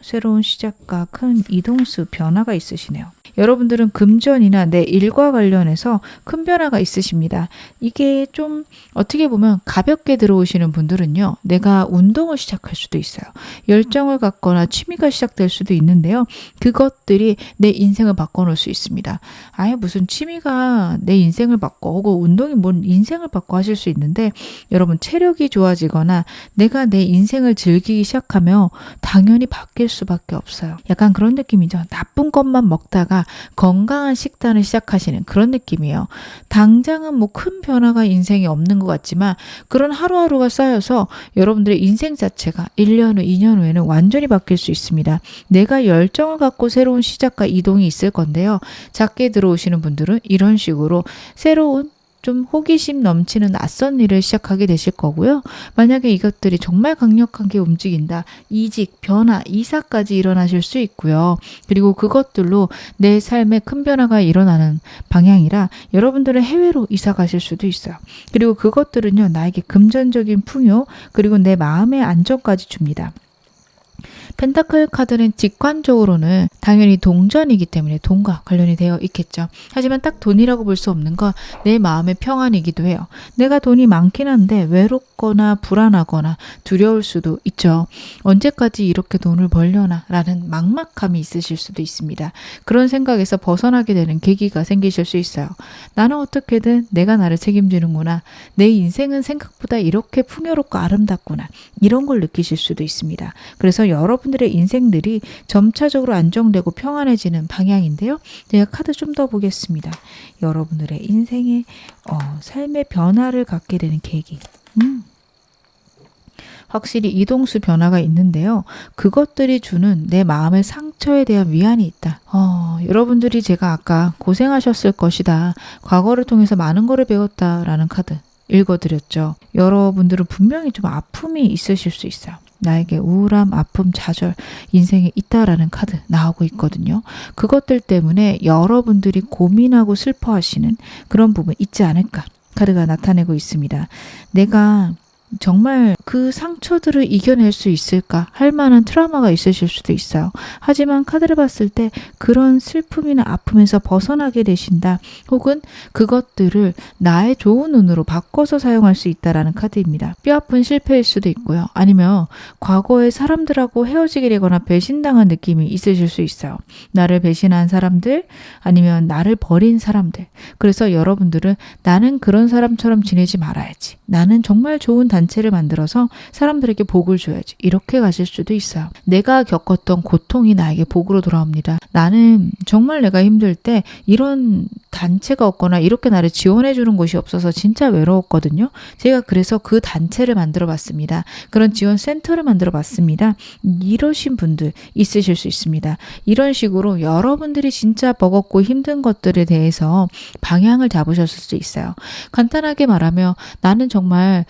새로운 시작과 큰 이동수 변화가 있으시네요. 여러분들은 금전이나 내 일과 관련해서 큰 변화가 있으십니다. 이게 좀 어떻게 보면 가볍게 들어오시는 분들은요. 내가 운동을 시작할 수도 있어요. 열정을 갖거나 취미가 시작될 수도 있는데요. 그것들이 내 인생을 바꿔놓을 수 있습니다. 아예 무슨 취미가 내 인생을 바꿔 혹은 운동이 뭔 인생을 바꿔 하실 수 있는데 여러분 체력이 좋아지거나 내가 내 인생을 즐기기 시작하면 당연히 바뀔 수밖에 없어요. 약간 그런 느낌이죠. 나쁜 것만 먹다가 건강한 식단을 시작하시는 그런 느낌이에요. 당장은 뭐 큰 변화가 인생에 없는 것 같지만 그런 하루하루가 쌓여서 여러분들의 인생 자체가 1년 후, 2년 후에는 완전히 바뀔 수 있습니다. 내가 열정을 갖고 새로운 시작과 이동이 있을 건데요. 작게 들어오시는 분들은 이런 식으로 새로운 좀 호기심 넘치는 낯선 일을 시작하게 되실 거고요. 만약에 이것들이 정말 강력하게 움직인다. 이직, 변화, 이사까지 일어나실 수 있고요. 그리고 그것들로 내 삶에 큰 변화가 일어나는 방향이라 여러분들은 해외로 이사 가실 수도 있어요. 그리고 그것들은요. 나에게 금전적인 풍요 그리고 내 마음의 안정까지 줍니다. 펜타클 카드는 직관적으로는 당연히 동전이기 때문에 돈과 관련이 되어 있겠죠. 하지만 딱 돈이라고 볼 수 없는 건 내 마음의 평안이기도 해요. 내가 돈이 많긴 한데 외롭거나 불안하거나 두려울 수도 있죠. 언제까지 이렇게 돈을 벌려나 라는 막막함이 있으실 수도 있습니다. 그런 생각에서 벗어나게 되는 계기가 생기실 수 있어요. 나는 어떻게든 내가 나를 책임지는구나. 내 인생은 생각보다 이렇게 풍요롭고 아름답구나. 이런 걸 느끼실 수도 있습니다. 그래서 여러분들의 인생들이 점차적으로 안정되고 평안해지는 방향인데요. 제가 카드 좀 더 보겠습니다. 여러분들의 인생의 삶의 변화를 갖게 되는 계기. 확실히 이동수 변화가 있는데요. 그것들이 주는 내 마음의 상처에 대한 위안이 있다. 여러분들이 제가 아까 고생하셨을 것이다. 과거를 통해서 많은 거를 배웠다라는 카드 읽어드렸죠. 여러분들은 분명히 좀 아픔이 있으실 수 있어요. 나에게 우울함, 아픔, 좌절, 인생에 있다라는 카드 나오고 있거든요. 그것들 때문에 여러분들이 고민하고 슬퍼하시는 그런 부분 있지 않을까 카드가 나타내고 있습니다. 내가 정말 그 상처들을 이겨낼 수 있을까 할 만한 트라우마가 있으실 수도 있어요. 하지만 카드를 봤을 때 그런 슬픔이나 아픔에서 벗어나게 되신다. 혹은 그것들을 나의 좋은 운으로 바꿔서 사용할 수 있다라는 카드입니다. 뼈아픈 실패일 수도 있고요. 아니면 과거에 사람들하고 헤어지게 되거나 배신당한 느낌이 있으실 수 있어요. 나를 배신한 사람들 아니면 나를 버린 사람들. 그래서 여러분들은 나는 그런 사람처럼 지내지 말아야지. 나는 정말 좋은 단체를 만들어서 사람들에게 복을 줘야지. 이렇게 가실 수도 있어요. 내가 겪었던 고통이 나에게 복으로 돌아옵니다. 나는 정말 내가 힘들 때 이런 단체가 없거나 이렇게 나를 지원해 주는 곳이 없어서 진짜 외로웠거든요. 제가 그래서 그 단체를 만들어 봤습니다. 그런 지원 센터를 만들어 봤습니다. 이러신 분들 있으실 수 있습니다. 이런 식으로 여러분들이 진짜 버겁고 힘든 것들에 대해서 방향을 잡으셨을 수 있어요. 간단하게 말하면 나는 정말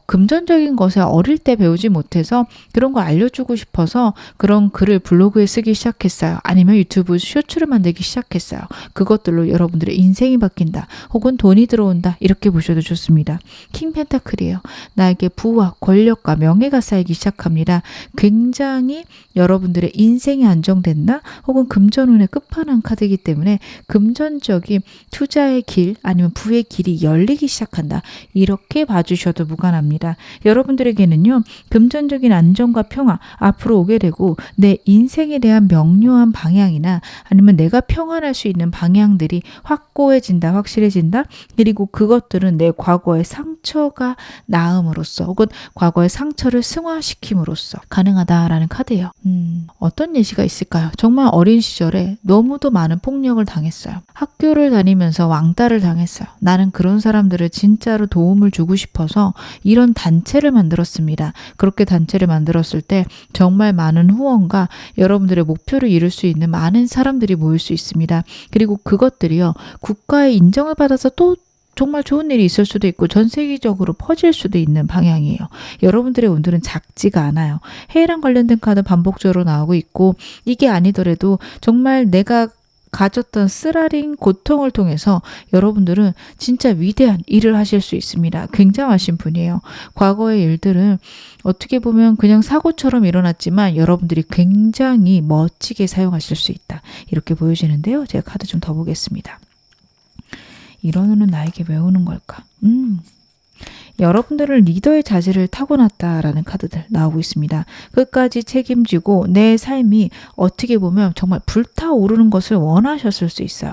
금전적인 것에 어릴 때 배우지 못해서 그런 거 알려주고 싶어서 그런 글을 블로그에 쓰기 시작했어요. 아니면 유튜브 쇼츠를 만들기 시작했어요. 그것들로 여러분들의 인생이 바뀐다. 혹은 돈이 들어온다. 이렇게 보셔도 좋습니다. 킹 펜타클이에요. 나에게 부와 권력과 명예가 쌓이기 시작합니다. 굉장히 여러분들의 인생이 안정된다. 혹은 금전운의 끝판왕 카드이기 때문에 금전적인 투자의 길 아니면 부의 길이 열리기 시작한다. 이렇게 봐주셔도 무관합니다. 여러분들에게는요. 금전적인 안정과 평화 앞으로 오게 되고 내 인생에 대한 명료한 방향이나 아니면 내가 평안할 수 있는 방향들이 확고해진다. 확실해진다. 그리고 그것들은 내 과거의 상처가 나음으로써 혹은 과거의 상처를 승화시킴으로써 가능하다라는 카드예요. 어떤 예시가 있을까요? 정말 어린 시절에 너무도 많은 폭력을 당했어요. 학교를 다니면서 왕따를 당했어요. 나는 그런 사람들을 진짜로 도움을 주고 싶어서 이런 단체를 만들었습니다. 그렇게 단체를 만들었을 때 정말 많은 후원과 여러분들의 목표를 이룰 수 있는 많은 사람들이 모일 수 있습니다. 그리고 그것들이요. 국가의 인정을 받아서 또 정말 좋은 일이 있을 수도 있고 전 세계적으로 퍼질 수도 있는 방향이에요. 여러분들의 운들은 작지가 않아요. 해외랑 관련된 카드 반복적으로 나오고 있고 이게 아니더라도 정말 내가 가졌던 쓰라린 고통을 통해서 여러분들은 진짜 위대한 일을 하실 수 있습니다. 굉장하신 분이에요. 과거의 일들은 어떻게 보면 그냥 사고처럼 일어났지만 여러분들이 굉장히 멋지게 사용하실 수 있다. 이렇게 보여지는데요. 제가 카드 좀 더 보겠습니다. 이런 운은 나에게 왜 오는 걸까? 여러분들은 리더의 자질을 타고났다라는 카드들 나오고 있습니다. 끝까지 책임지고 내 삶이 어떻게 보면 정말 불타오르는 것을 원하셨을 수 있어요.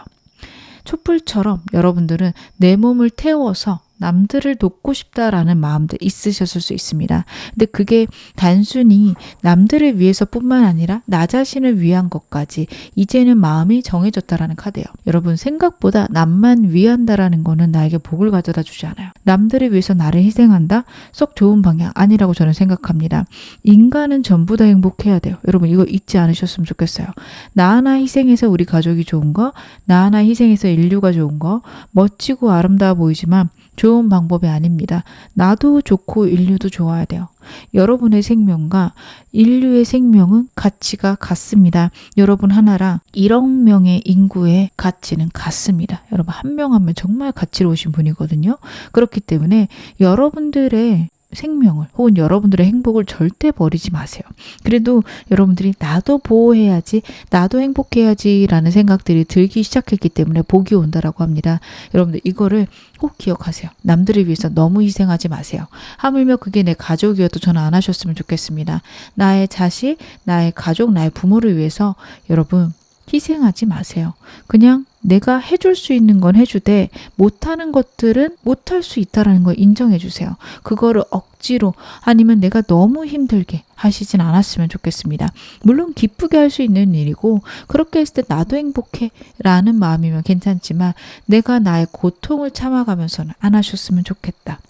촛불처럼 여러분들은 내 몸을 태워서 남들을 돕고 싶다라는 마음도 있으셨을 수 있습니다. 근데 그게 단순히 남들을 위해서뿐만 아니라 나 자신을 위한 것까지 이제는 마음이 정해졌다라는 카드예요. 여러분 생각보다 남만 위한다라는 거는 나에게 복을 가져다 주지 않아요. 남들을 위해서 나를 희생한다? 썩 좋은 방향 아니라고 저는 생각합니다. 인간은 전부 다 행복해야 돼요. 여러분 이거 잊지 않으셨으면 좋겠어요. 나 하나 희생해서 우리 가족이 좋은 거, 나 하나 희생해서 인류가 좋은 거, 멋지고 아름다워 보이지만 좋은 방법이 아닙니다. 나도 좋고 인류도 좋아야 돼요. 여러분의 생명과 인류의 생명은 가치가 같습니다. 여러분 하나랑 1억 명의 인구의 가치는 같습니다. 여러분 한 명 한 명 정말 가치로우신 분이거든요. 그렇기 때문에 여러분들의 생명을 혹은 여러분들의 행복을 절대 버리지 마세요. 그래도 여러분들이 나도 보호해야지, 나도 행복해야지 라는 생각들이 들기 시작했기 때문에 복이 온다라고 합니다. 여러분들 이거를 꼭 기억하세요. 남들을 위해서 너무 희생하지 마세요. 하물며 그게 내 가족이어도 저는 안 하셨으면 좋겠습니다. 나의 자식, 나의 가족, 나의 부모를 위해서 여러분 희생하지 마세요. 그냥 내가 해줄 수 있는 건 해주되 못하는 것들은 못할 수 있다는 걸 인정해 주세요. 그거를 억지로 아니면 내가 너무 힘들게 하시진 않았으면 좋겠습니다. 물론 기쁘게 할 수 있는 일이고 그렇게 했을 때 나도 행복해 라는 마음이면 괜찮지만 내가 나의 고통을 참아가면서는 안 하셨으면 좋겠다.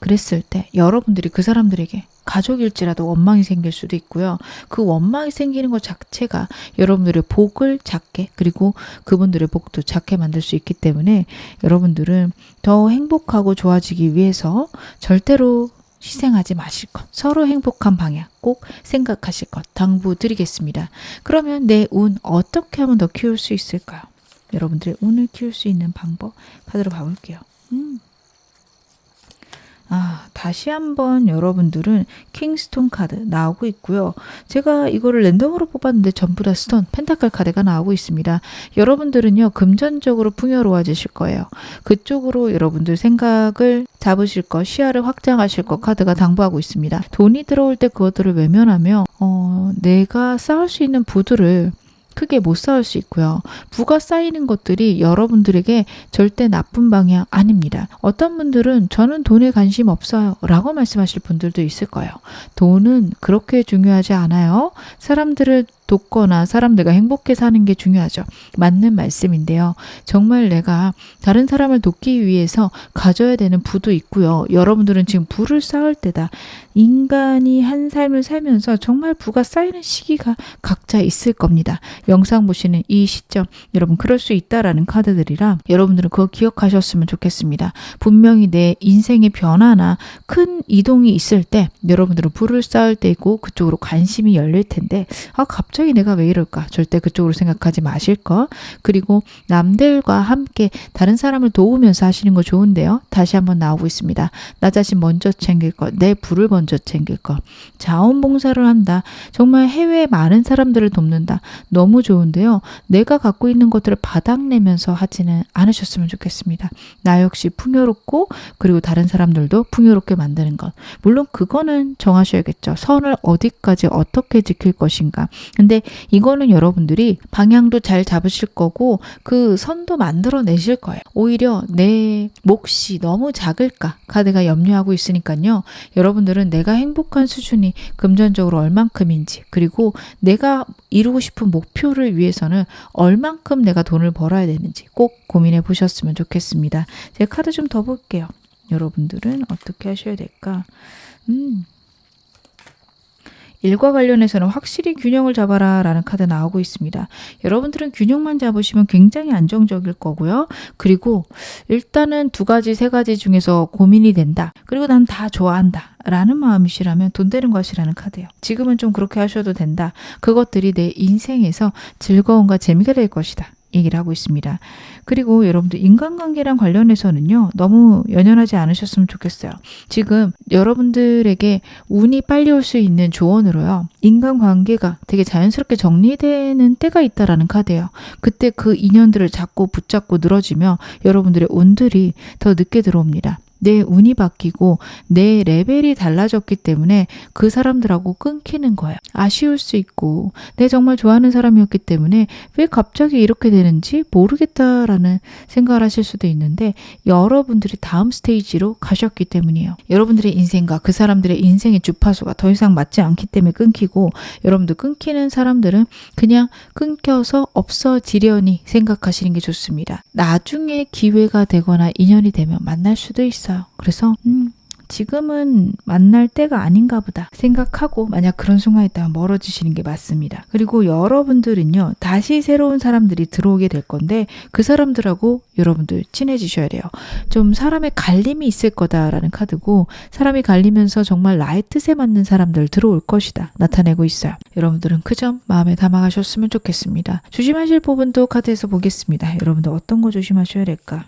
그랬을 때 여러분들이 그 사람들에게 가족일지라도 원망이 생길 수도 있고요. 그 원망이 생기는 것 자체가 여러분들의 복을 작게 그리고 그분들의 복도 작게 만들 수 있기 때문에 여러분들은 더 행복하고 좋아지기 위해서 절대로 희생하지 마실 것, 서로 행복한 방향 꼭 생각하실 것 당부드리겠습니다. 그러면 내 운 어떻게 하면 더 키울 수 있을까요? 여러분들의 운을 키울 수 있는 방법 카드로 봐볼게요. 다시 한번 여러분들은 킹스톤 카드 나오고 있고요. 제가 이거를 랜덤으로 뽑았는데 전부 다 스톤, 펜타클 카드가 나오고 있습니다. 여러분들은요, 금전적으로 풍요로워지실 거예요. 그쪽으로 여러분들 생각을 잡으실 것, 시야를 확장하실 것 카드가 당부하고 있습니다. 돈이 들어올 때 그것들을 외면하며 내가 쌓을 수 있는 부들을 크게 못 쌓을 수 있고요. 부가 쌓이는 것들이 여러분들에게 절대 나쁜 방향 아닙니다. 어떤 분들은 저는 돈에 관심 없어요 라고 말씀하실 분들도 있을 거예요. 돈은 그렇게 중요하지 않아요. 사람들을 돕거나 사람들과 행복해 사는 게 중요하죠. 맞는 말씀인데요. 정말 내가 다른 사람을 돕기 위해서 가져야 되는 부도 있고요. 여러분들은 지금 부를 쌓을 때다. 인간이 한 삶을 살면서 정말 부가 쌓이는 시기가 각자 있을 겁니다. 영상 보시는 이 시점 여러분 그럴 수 있다라는 카드들이라 여러분들은 그거 기억하셨으면 좋겠습니다. 분명히 내 인생의 변화나 큰 이동이 있을 때 여러분들은 부를 쌓을 때이고 그쪽으로 관심이 열릴 텐데 갑자기 내가 왜 이럴까? 절대 그쪽으로 생각하지 마실 것. 그리고 남들과 함께 다른 사람을 도우면서 하시는 거 좋은데요. 다시 한번 나오고 있습니다. 나 자신 먼저 챙길 것, 내 부를 먼저 챙길 것. 자원봉사를 한다. 정말 해외에 많은 사람들을 돕는다. 너무 좋은데요. 내가 갖고 있는 것들을 바닥내면서 하지는 않으셨으면 좋겠습니다. 나 역시 풍요롭고 그리고 다른 사람들도 풍요롭게 만드는 것. 물론 그거는 정하셔야겠죠. 선을 어디까지 어떻게 지킬 것인가. 근데 이거는 여러분들이 방향도 잘 잡으실 거고 그 선도 만들어내실 거예요. 오히려 내 몫이 너무 작을까 카드가 염려하고 있으니까요. 여러분들은 내가 행복한 수준이 금전적으로 얼만큼인지 그리고 내가 이루고 싶은 목표를 위해서는 얼만큼 내가 돈을 벌어야 되는지 꼭 고민해 보셨으면 좋겠습니다. 제가 카드 좀 더 볼게요. 여러분들은 어떻게 하셔야 될까? 일과 관련해서는 확실히 균형을 잡아라 라는 카드 나오고 있습니다. 여러분들은 균형만 잡으시면 굉장히 안정적일 거고요. 그리고 일단은 2가지, 3가지 중에서 고민이 된다. 그리고 난 다 좋아한다 라는 마음이시라면 돈 되는 것이라는 카드예요. 지금은 좀 그렇게 하셔도 된다. 그것들이 내 인생에서 즐거움과 재미가 될 것이다. 얘기를 하고 있습니다. 그리고 여러분들 인간관계랑 관련해서는요. 너무 연연하지 않으셨으면 좋겠어요. 지금 여러분들에게 운이 빨리 올 수 있는 조언으로요. 인간관계가 되게 자연스럽게 정리되는 때가 있다라는 카드예요. 그때 그 인연들을 잡고 붙잡고 늘어지며 여러분들의 운들이 더 늦게 들어옵니다. 내 운이 바뀌고 내 레벨이 달라졌기 때문에 그 사람들하고 끊기는 거예요. 아쉬울 수 있고 내 정말 좋아하는 사람이었기 때문에 왜 갑자기 이렇게 되는지 모르겠다라는 생각을 하실 수도 있는데 여러분들이 다음 스테이지로 가셨기 때문이에요. 여러분들의 인생과 그 사람들의 인생의 주파수가 더 이상 맞지 않기 때문에 끊기고 여러분들 끊기는 사람들은 그냥 끊겨서 없어지려니 생각하시는 게 좋습니다. 나중에 기회가 되거나 인연이 되면 만날 수도 있어요. 그래서 지금은 만날 때가 아닌가 보다 생각하고 만약 그런 순간이 있다면 멀어지시는 게 맞습니다. 그리고 여러분들은요. 다시 새로운 사람들이 들어오게 될 건데 그 사람들하고 여러분들 친해지셔야 돼요. 좀 사람의 갈림이 있을 거다라는 카드고 사람이 갈리면서 정말 나의 뜻에 맞는 사람들 들어올 것이다 나타내고 있어요. 여러분들은 그 점 마음에 담아가셨으면 좋겠습니다. 조심하실 부분도 카드에서 보겠습니다. 여러분들 어떤 거 조심하셔야 될까?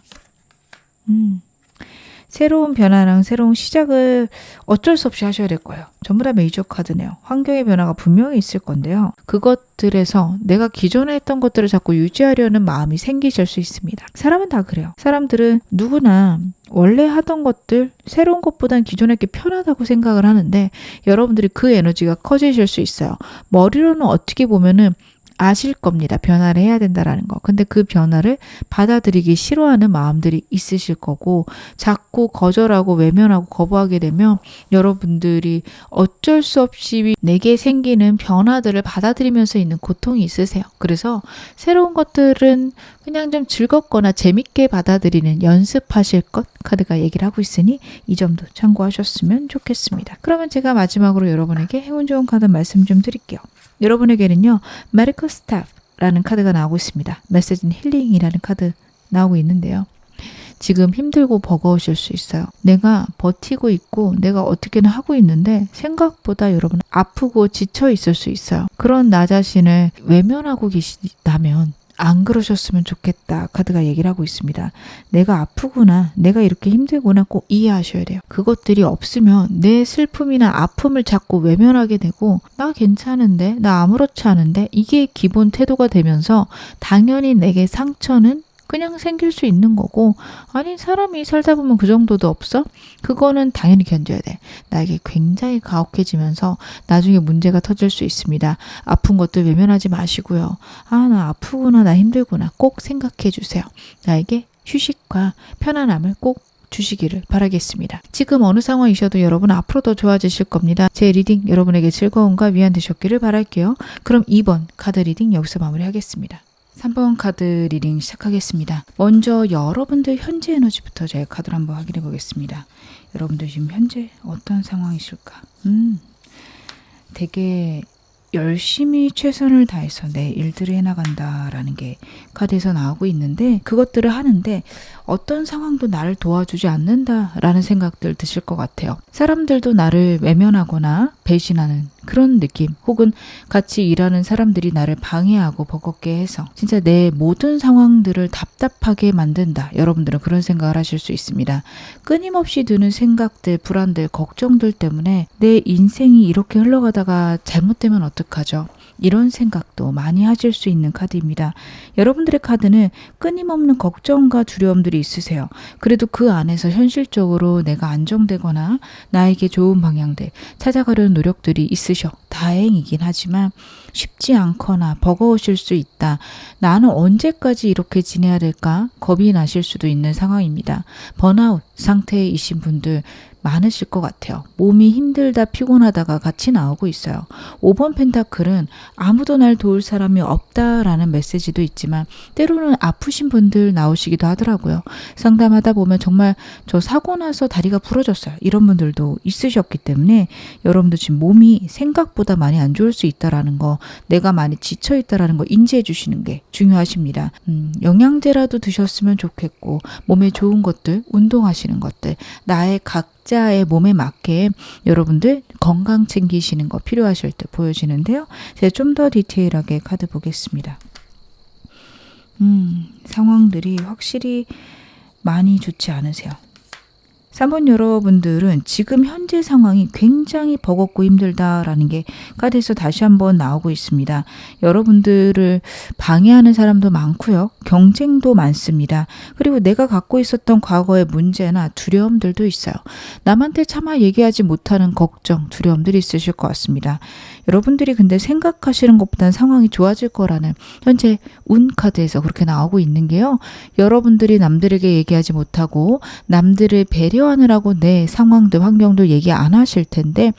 새로운 변화랑 새로운 시작을 어쩔 수 없이 하셔야 될 거예요. 전부 다 메이저 카드네요. 환경의 변화가 분명히 있을 건데요. 그것들에서 내가 기존에 했던 것들을 자꾸 유지하려는 마음이 생기실 수 있습니다. 사람은 다 그래요. 사람들은 누구나 원래 하던 것들, 새로운 것보단 기존에 게 편하다고 생각을 하는데 여러분들이 그 에너지가 커지실 수 있어요. 머리로는 어떻게 보면은 아실 겁니다. 변화를 해야 된다라는 거. 근데 그 변화를 받아들이기 싫어하는 마음들이 있으실 거고 자꾸 거절하고 외면하고 거부하게 되면 여러분들이 어쩔 수 없이 내게 생기는 변화들을 받아들이면서 있는 고통이 있으세요. 그래서 새로운 것들은 그냥 좀 즐겁거나 재밌게 받아들이는 연습하실 것 카드가 얘기를 하고 있으니 이 점도 참고하셨으면 좋겠습니다. 그러면 제가 마지막으로 여러분에게 행운 좋은 카드 말씀 좀 드릴게요. 여러분에게는요, 메디컬 스타프라는 카드가 나오고 있습니다. 메시지는 힐링이라는 카드 나오고 있는데요. 지금 힘들고 버거우실 수 있어요. 내가 버티고 있고 내가 어떻게든 하고 있는데 생각보다 여러분 아프고 지쳐 있을 수 있어요. 그런 나 자신을 외면하고 계시다면 안 그러셨으면 좋겠다 카드가 얘기를 하고 있습니다. 내가 아프구나, 내가 이렇게 힘들구나 꼭 이해하셔야 돼요. 그것들이 없으면 내 슬픔이나 아픔을 자꾸 외면하게 되고 나 괜찮은데, 나 아무렇지 않은데 이게 기본 태도가 되면서 당연히 내게 상처는 그냥 생길 수 있는 거고, 아니 사람이 살다 보면 그 정도도 없어? 그거는 당연히 견뎌야 돼. 나에게 굉장히 가혹해지면서 나중에 문제가 터질 수 있습니다. 아픈 것들 외면하지 마시고요. 아, 나 아프구나, 나 힘들구나 꼭 생각해 주세요. 나에게 휴식과 편안함을 꼭 주시기를 바라겠습니다. 지금 어느 상황이셔도 여러분 앞으로 더 좋아지실 겁니다. 제 리딩 여러분에게 즐거움과 위안 되셨기를 바랄게요. 그럼 2번 카드 리딩 여기서 마무리하겠습니다. 3번 카드 리딩 시작하겠습니다. 먼저 여러분들 현재 에너지부터 제가 카드를 한번 확인해 보겠습니다. 여러분들 지금 현재 어떤 상황이실까? 되게 열심히 최선을 다해서 내 일들을 해나간다라는 게 카드에서 나오고 있는데, 그것들을 하는데 어떤 상황도 나를 도와주지 않는다라는 생각들 드실 것 같아요. 사람들도 나를 외면하거나 배신하는 그런 느낌, 혹은 같이 일하는 사람들이 나를 방해하고 버겁게 해서 진짜 내 모든 상황들을 답답하게 만든다. 여러분들은 그런 생각을 하실 수 있습니다. 끊임없이 드는 생각들, 불안들, 걱정들 때문에 내 인생이 이렇게 흘러가다가 잘못되면 어떡하죠? 이런 생각도 많이 하실 수 있는 카드입니다. 여러분들의 카드는 끊임없는 걱정과 두려움들이 있으세요. 그래도 그 안에서 현실적으로 내가 안정되거나 나에게 좋은 방향들 찾아가려는 노력들이 있으셔 다행이긴 하지만 쉽지 않거나 버거우실 수 있다. 나는 언제까지 이렇게 지내야 될까? 겁이 나실 수도 있는 상황입니다. 번아웃 상태이신 분들 많으실 것 같아요. 몸이 힘들다 피곤하다가 같이 나오고 있어요. 5번 펜타클은 아무도 날 도울 사람이 없다라는 메시지도 있지만 때로는 아프신 분들 나오시기도 하더라고요. 상담하다 보면 정말 저 사고 나서 다리가 부러졌어요. 이런 분들도 있으셨기 때문에 여러분도 지금 몸이 생각보다 많이 안 좋을 수 있다라는 거, 내가 많이 지쳐 있다라는 거 인지해 주시는 게 중요하십니다. 영양제라도 드셨으면 좋겠고, 몸에 좋은 것들, 운동하시는 것들, 나의 각자의 몸에 맞게 여러분들 건강 챙기시는 거 필요하실 때 보여지는데요. 제가 좀 더 디테일하게 카드 보겠습니다. 상황들이 확실히 많이 좋지 않으세요. 3번 여러분들은 지금 현재 상황이 굉장히 버겁고 힘들다라는 게 카드에서 다시 한번 나오고 있습니다. 여러분들을 방해하는 사람도 많고요. 경쟁도 많습니다. 그리고 내가 갖고 있었던 과거의 문제나 두려움들도 있어요. 남한테 차마 얘기하지 못하는 걱정, 두려움들이 있으실 것 같습니다. 여러분들이 근데 생각하시는 것보다는 상황이 좋아질 거라는 현재 운 카드에서 그렇게 나오고 있는 게요. 여러분들이 남들에게 얘기하지 못하고 남들을 배려하느라고 내 상황들, 환경들 얘기 안 하실 텐데,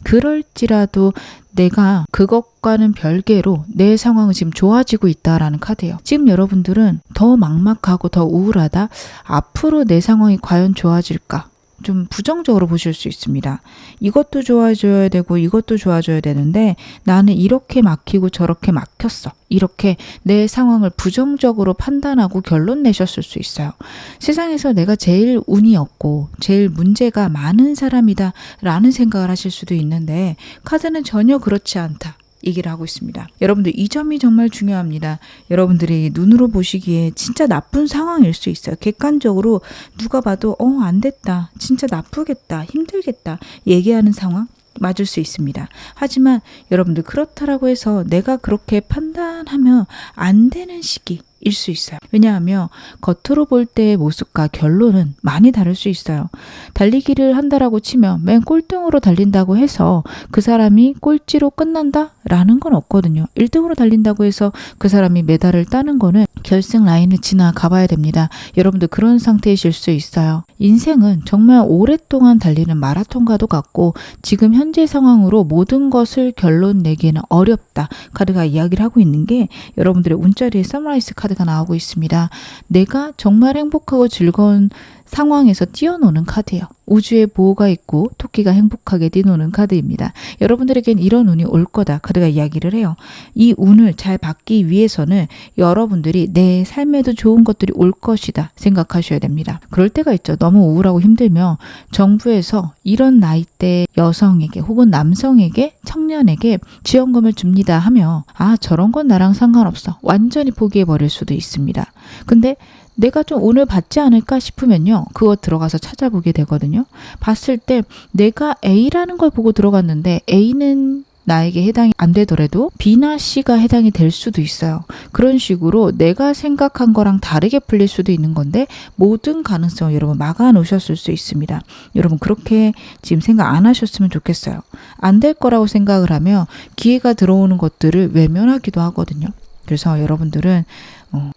그럴지라도 내가 그것과는 별개로 내 상황은 지금 좋아지고 있다라는 카드예요. 지금 여러분들은 더 막막하고 더 우울하다. 앞으로 내 상황이 과연 좋아질까? 좀 부정적으로 보실 수 있습니다. 이것도 좋아져야 되고 이것도 좋아져야 되는데 나는 이렇게 막히고 저렇게 막혔어. 이렇게 내 상황을 부정적으로 판단하고 결론 내셨을 수 있어요. 세상에서 내가 제일 운이 없고 제일 문제가 많은 사람이다 라는 생각을 하실 수도 있는데 카드는 전혀 그렇지 않다. 얘기를 하고 있습니다. 여러분들 이 점이 정말 중요합니다. 여러분들이 눈으로 보시기에 진짜 나쁜 상황일 수 있어요. 객관적으로 누가 봐도 안 됐다. 진짜 나쁘겠다. 힘들겠다. 얘기하는 상황 맞을 수 있습니다. 하지만 여러분들 그렇다라고 해서 내가 그렇게 판단하면 안 되는 시기일 수 있어요. 왜냐하면 겉으로 볼 때의 모습과 결론은 많이 다를 수 있어요. 달리기를 한다라고 치면 맨 꼴등으로 달린다고 해서 그 사람이 꼴찌로 끝난다라는 건 없거든요. 1등으로 달린다고 해서 그 사람이 메달을 따는 거는 결승 라인을 지나가 봐야 됩니다. 여러분들 그런 상태이실 수 있어요. 인생은 정말 오랫동안 달리는 마라톤과도 같고 지금 현재 상황으로 모든 것을 결론 내기는 어렵다. 카드가 이야기를 하고 있는 게 여러분들의 운자리에 서머라이즈 카드가 나오고 있습니다. 내가 정말 행복하고 즐거운 상황에서 뛰어노는 카드예요. 우주의 보호가 있고 토끼가 행복하게 뛰노는 카드입니다. 여러분들에겐 이런 운이 올 거다. 카드가 이야기를 해요. 이 운을 잘 받기 위해서는 여러분들이 내 삶에도 좋은 것들이 올 것이다 생각하셔야 됩니다. 그럴 때가 있죠. 너무 우울하고 힘들면 정부에서 이런 나이대 여성에게 혹은 남성에게 청년에게 지원금을 줍니다 하며 저런 건 나랑 상관없어. 완전히 포기해버릴 수도 있습니다. 근데 내가 좀 오늘 받지 않을까 싶으면요. 그거 들어가서 찾아보게 되거든요. 봤을 때 내가 A라는 걸 보고 들어갔는데 A는 나에게 해당이 안 되더라도 B나 C가 해당이 될 수도 있어요. 그런 식으로 내가 생각한 거랑 다르게 풀릴 수도 있는 건데 모든 가능성을 여러분 막아 놓으셨을 수 있습니다. 여러분 그렇게 지금 생각 안 하셨으면 좋겠어요. 안 될 거라고 생각을 하면 기회가 들어오는 것들을 외면하기도 하거든요. 그래서 여러분들은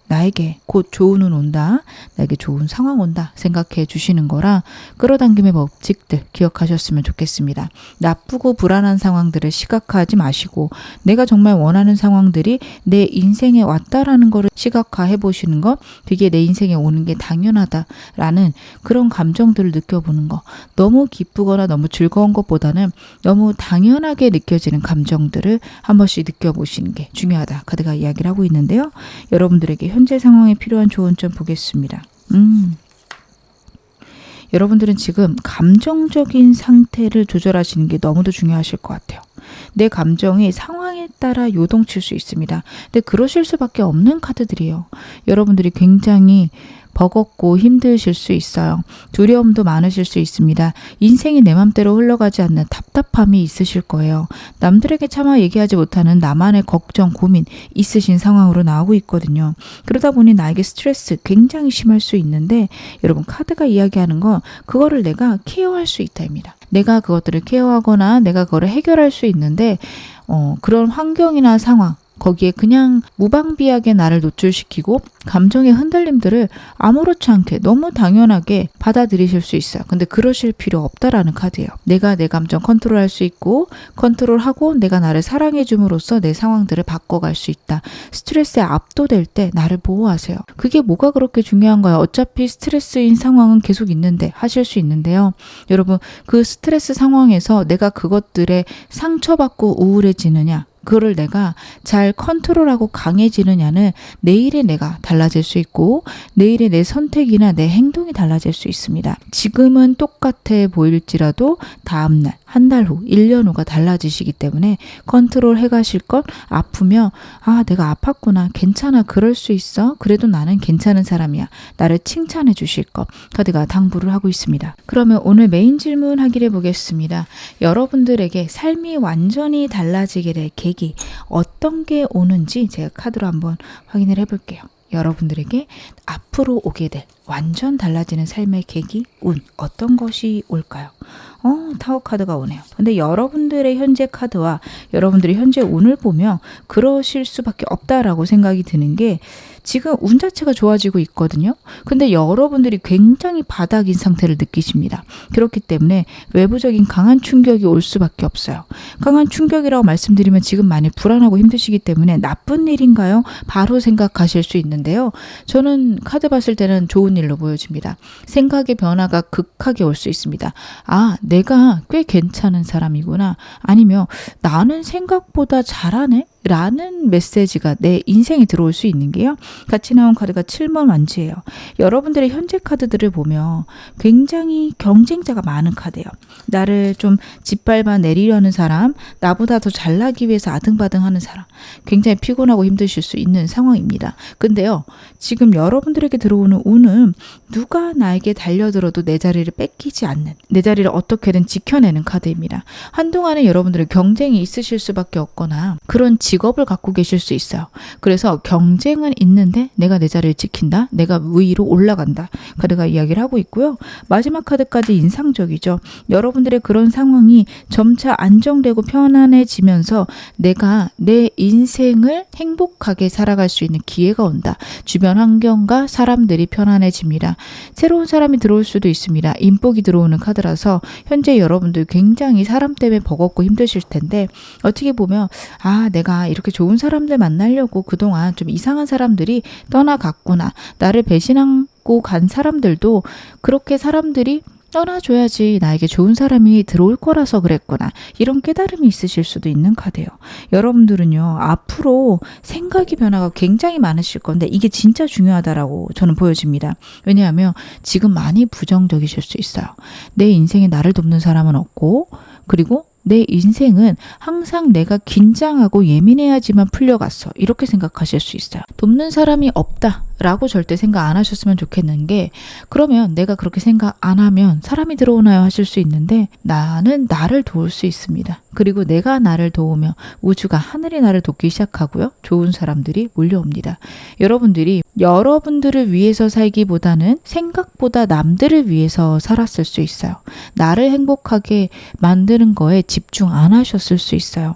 나에게 곧 좋은 운 온다, 나에게 좋은 상황 온다 생각해 주시는 거라 끌어당김의 법칙들 기억하셨으면 좋겠습니다. 나쁘고 불안한 상황들을 시각화하지 마시고 내가 정말 원하는 상황들이 내 인생에 왔다라는 거를 시각화해 보시는 것, 그게 내 인생에 오는 게 당연하다라는 그런 감정들을 느껴보는 거. 너무 기쁘거나 너무 즐거운 것보다는 너무 당연하게 느껴지는 감정들을 한 번씩 느껴보시는 게 중요하다. 카드가 이야기를 하고 있는데요. 여러분들에게 현재 상황에 필요한 조언 좀 보겠습니다. 여러분들은 지금 감정적인 상태를 조절하시는 게 너무도 중요하실 것 같아요. 내 감정이 상황에 따라 요동칠 수 있습니다. 근데 그러실 수밖에 없는 카드들이에요. 여러분들이 굉장히 버겁고 힘드실 수 있어요. 두려움도 많으실 수 있습니다. 인생이 내 맘대로 흘러가지 않는 답답함이 있으실 거예요. 남들에게 차마 얘기하지 못하는 나만의 걱정, 고민 있으신 상황으로 나오고 있거든요. 그러다 보니 나에게 스트레스 굉장히 심할 수 있는데 여러분 카드가 이야기하는 건 그거를 내가 케어할 수 있다입니다. 내가 그것들을 케어하거나 내가 그거를 해결할 수 있는데 그런 환경이나 상황 거기에 그냥 무방비하게 나를 노출시키고 감정의 흔들림들을 아무렇지 않게 너무 당연하게 받아들이실 수 있어요. 근데 그러실 필요 없다라는 카드예요. 내가 내 감정 컨트롤할 수 있고 컨트롤하고 내가 나를 사랑해 줌으로써 내 상황들을 바꿔갈 수 있다. 스트레스에 압도될 때 나를 보호하세요. 그게 뭐가 그렇게 중요한가요? 어차피 스트레스인 상황은 계속 있는데 하실 수 있는데요. 여러분 그 스트레스 상황에서 내가 그것들에 상처받고 우울해지느냐 그거를 내가 잘 컨트롤하고 강해지느냐는 내일의 내가 달라질 수 있고 내일의 내 선택이나 내 행동이 달라질 수 있습니다. 지금은 똑같아 보일지라도 다음날, 한 달 후, 1년 후가 달라지시기 때문에 컨트롤 해가실 것 아프면 내가 아팠구나. 괜찮아. 그럴 수 있어. 그래도 나는 괜찮은 사람이야. 나를 칭찬해 주실 것 카드가 당부를 하고 있습니다. 그러면 오늘 메인 질문 하기를 보겠습니다. 여러분들에게 삶이 완전히 달라지게 될 계기 어떤 게 오는지 제가 카드로 한번 확인을 해볼게요. 여러분들에게 앞으로 오게 될 완전 달라지는 삶의 계기, 운 어떤 것이 올까요? 타워 카드가 오네요. 근데 여러분들의 현재 카드와 여러분들의 현재 운을 보면 그러실 수밖에 없다라고 생각이 드는 게 지금 운 자체가 좋아지고 있거든요. 근데 여러분들이 굉장히 바닥인 상태를 느끼십니다. 그렇기 때문에 외부적인 강한 충격이 올 수밖에 없어요. 강한 충격이라고 말씀드리면 지금 많이 불안하고 힘드시기 때문에 나쁜 일인가요? 바로 생각하실 수 있는데요. 저는 카드 봤을 때는 좋은 일로 보여집니다. 생각의 변화가 극하게 올 수 있습니다. 내가 꽤 괜찮은 사람이구나. 아니면 나는 생각보다 잘하네? 라는 메시지가 내 인생에 들어올 수 있는 게요. 같이 나온 카드가 7번 완지예요. 여러분들의 현재 카드들을 보면 굉장히 경쟁자가 많은 카드예요. 나를 좀 짓밟아 내리려는 사람, 나보다 더 잘나기 위해서 아등바등하는 사람, 굉장히 피곤하고 힘드실 수 있는 상황입니다. 근데요, 지금 여러분들에게 들어오는 운은 누가 나에게 달려들어도 내 자리를 뺏기지 않는, 내 자리를 어떻게든 지켜내는 카드입니다. 한동안에 여러분들의 경쟁이 있으실 수밖에 없거나 그런 직업을 갖고 계실 수 있어요. 그래서 경쟁은 있는데 내가 내 자리를 지킨다, 내가 위로 올라간다 카드가 이야기를 하고 있고요. 마지막 카드까지 인상적이죠. 여러분들의 그런 상황이 점차 안정되고 편안해지면서 내가 내 인생을 행복하게 살아갈 수 있는 기회가 온다. 주변 환경과 사람들이 편안해집니다. 새로운 사람이 들어올 수도 있습니다. 인복이 들어오는 카드라서 현재 여러분들 굉장히 사람 때문에 버겁고 힘드실 텐데, 어떻게 보면 내가 이렇게 좋은 사람들 만나려고 그동안 좀 이상한 사람들이 떠나갔구나, 나를 배신하고 간 사람들도 그렇게 사람들이 떠나줘야지 나에게 좋은 사람이 들어올 거라서 그랬구나, 이런 깨달음이 있으실 수도 있는 카드예요. 여러분들은요, 앞으로 생각의 변화가 굉장히 많으실 건데 이게 진짜 중요하다라고 저는 보여집니다. 왜냐하면 지금 많이 부정적이실 수 있어요. 내 인생에 나를 돕는 사람은 없고, 그리고 내 인생은 항상 내가 긴장하고 예민해야지만 풀려갔어, 이렇게 생각하실 수 있어요. 돕는 사람이 없다 라고 절대 생각 안 하셨으면 좋겠는 게, 그러면 내가 그렇게 생각 안 하면 사람이 들어오나요 하실 수 있는데, 나는 나를 도울 수 있습니다. 그리고 내가 나를 도우면 우주가, 하늘이 나를 돕기 시작하고요, 좋은 사람들이 몰려옵니다. 여러분들이 여러분들을 위해서 살기보다는 생각보다 남들을 위해서 살았을 수 있어요. 나를 행복하게 만드는 거에 집중 안 하셨을 수 있어요.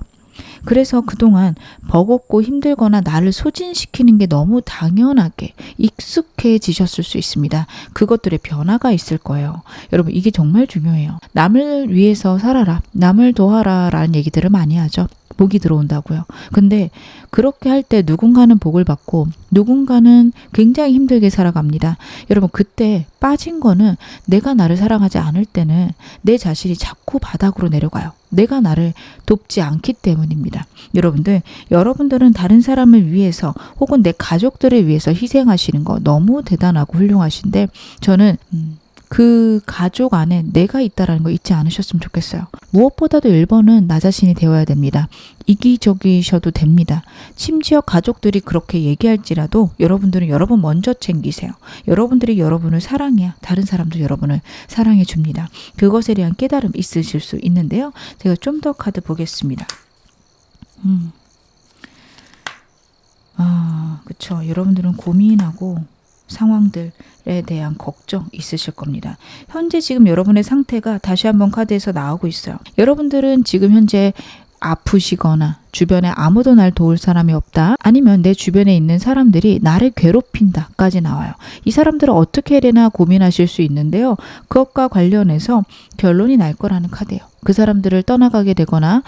그래서 그동안 버겁고 힘들거나 나를 소진시키는 게 너무 당연하게 익숙해지셨을 수 있습니다. 그것들의 변화가 있을 거예요. 여러분, 이게 정말 중요해요. 남을 위해서 살아라, 남을 도와라 라는 얘기들을 많이 하죠. 복이 들어온다고요. 근데 그렇게 할 때 누군가는 복을 받고 누군가는 굉장히 힘들게 살아갑니다. 여러분, 그때 빠진 거는, 내가 나를 사랑하지 않을 때는 내 자신이 자꾸 바닥으로 내려가요. 내가 나를 돕지 않기 때문입니다. 여러분들은 다른 사람을 위해서 혹은 내 가족들을 위해서 희생하시는 거 너무 대단하고 훌륭하신데, 저는 그 가족 안에 내가 있다라는 거 잊지 않으셨으면 좋겠어요. 무엇보다도 1번은 나 자신이 되어야 됩니다. 이기적이셔도 됩니다. 심지어 가족들이 그렇게 얘기할지라도 여러분들은 여러분 먼저 챙기세요. 여러분들이 여러분을 사랑해야 다른 사람도 여러분을 사랑해 줍니다. 그것에 대한 깨달음 있으실 수 있는데요. 제가 좀 더 카드 보겠습니다. 그쵸. 여러분들은 고민하고 상황들에 대한 걱정 있으실 겁니다. 현재 지금 여러분의 상태가 다시 한번 카드에서 나오고 있어요. 여러분들은 지금 현재 아프시거나 주변에 아무도 날 도울 사람이 없다, 아니면 내 주변에 있는 사람들이 나를 괴롭힌다까지 나와요. 이 사람들을 어떻게 해야 되나 고민하실 수 있는데요. 그것과 관련해서 결론이 날 거라는 카드예요. 그 사람들을 떠나가게 되거나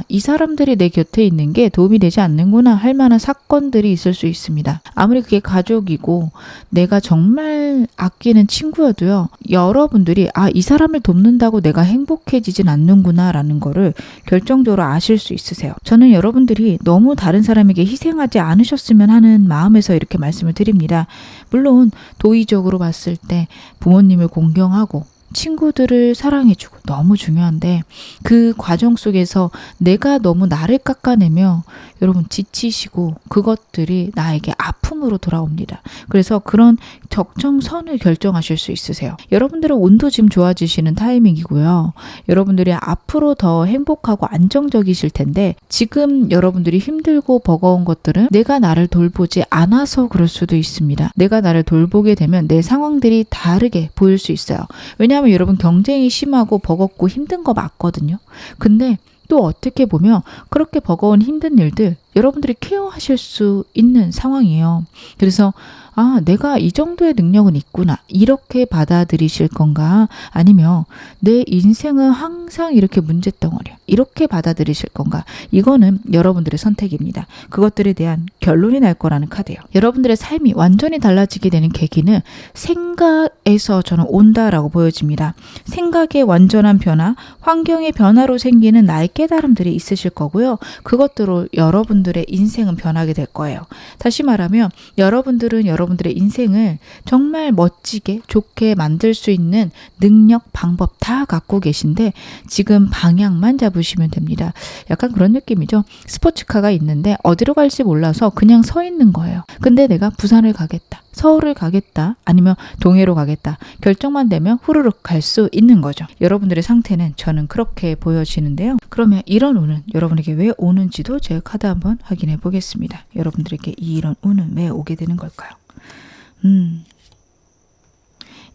이 사람들이 내 곁에 있는 게 도움이 되지 않는구나 할 만한 사건들이 있을 수 있습니다. 아무리 그게 가족이고 내가 정말 아끼는 친구여도요, 여러분들이 이 사람을 돕는다고 내가 행복해지진 않는구나 라는 거를 결정적으로 아실 수 있으세요. 저는 여러분들이 너무 다른 사람에게 희생하지 않으셨으면 하는 마음에서 이렇게 말씀을 드립니다. 물론 도의적으로 봤을 때 부모님을 공경하고 친구들을 사랑해주고 너무 중요한데, 그 과정 속에서 내가 너무 나를 깎아내며 여러분 지치시고 그것들이 나에게 아픔으로 돌아옵니다. 그래서 그런 적정선을 결정하실 수 있으세요. 여러분들은 운도 지금 좋아지시는 타이밍이고요. 여러분들이 앞으로 더 행복하고 안정적이실 텐데, 지금 여러분들이 힘들고 버거운 것들은 내가 나를 돌보지 않아서 그럴 수도 있습니다. 내가 나를 돌보게 되면 내 상황들이 다르게 보일 수 있어요. 왜냐하면 여러분 경쟁이 심하고 버겁고 힘든 거 맞거든요. 근데 또 어떻게 보면 그렇게 버거운 힘든 일들 여러분들이 케어하실 수 있는 상황이에요. 그래서 아, 내가 이 정도의 능력은 있구나. 이렇게 받아들이실 건가? 아니면 내 인생은 항상 이렇게 문제덩어리야. 이렇게 받아들이실 건가? 이거는 여러분들의 선택입니다. 그것들에 대한 결론이 날 거라는 카드예요. 여러분들의 삶이 완전히 달라지게 되는 계기는 생각에서 저는 온다라고 보여집니다. 생각의 완전한 변화, 환경의 변화로 생기는 나의 깨달음들이 있으실 거고요. 그것들로 여러분들의 인생은 변하게 될 거예요. 다시 말하면 여러분들은 여러분들의 인생을 정말 멋지게 좋게 만들 수 있는 능력, 방법 다 갖고 계신데 지금 방향만 잡으시면 됩니다. 약간 그런 느낌이죠. 스포츠카가 있는데 어디로 갈지 몰라서 그냥 서 있는 거예요. 근데 내가 부산을 가겠다, 서울을 가겠다, 아니면 동해로 가겠다 결정만 되면 후루룩 갈 수 있는 거죠. 여러분들의 상태는 저는 그렇게 보여지는데요. 그러면 이런 운은 여러분에게 왜 오는지도 제가 카드 한번 확인해 보겠습니다. 여러분들에게 이런 운은 왜 오게 되는 걸까요?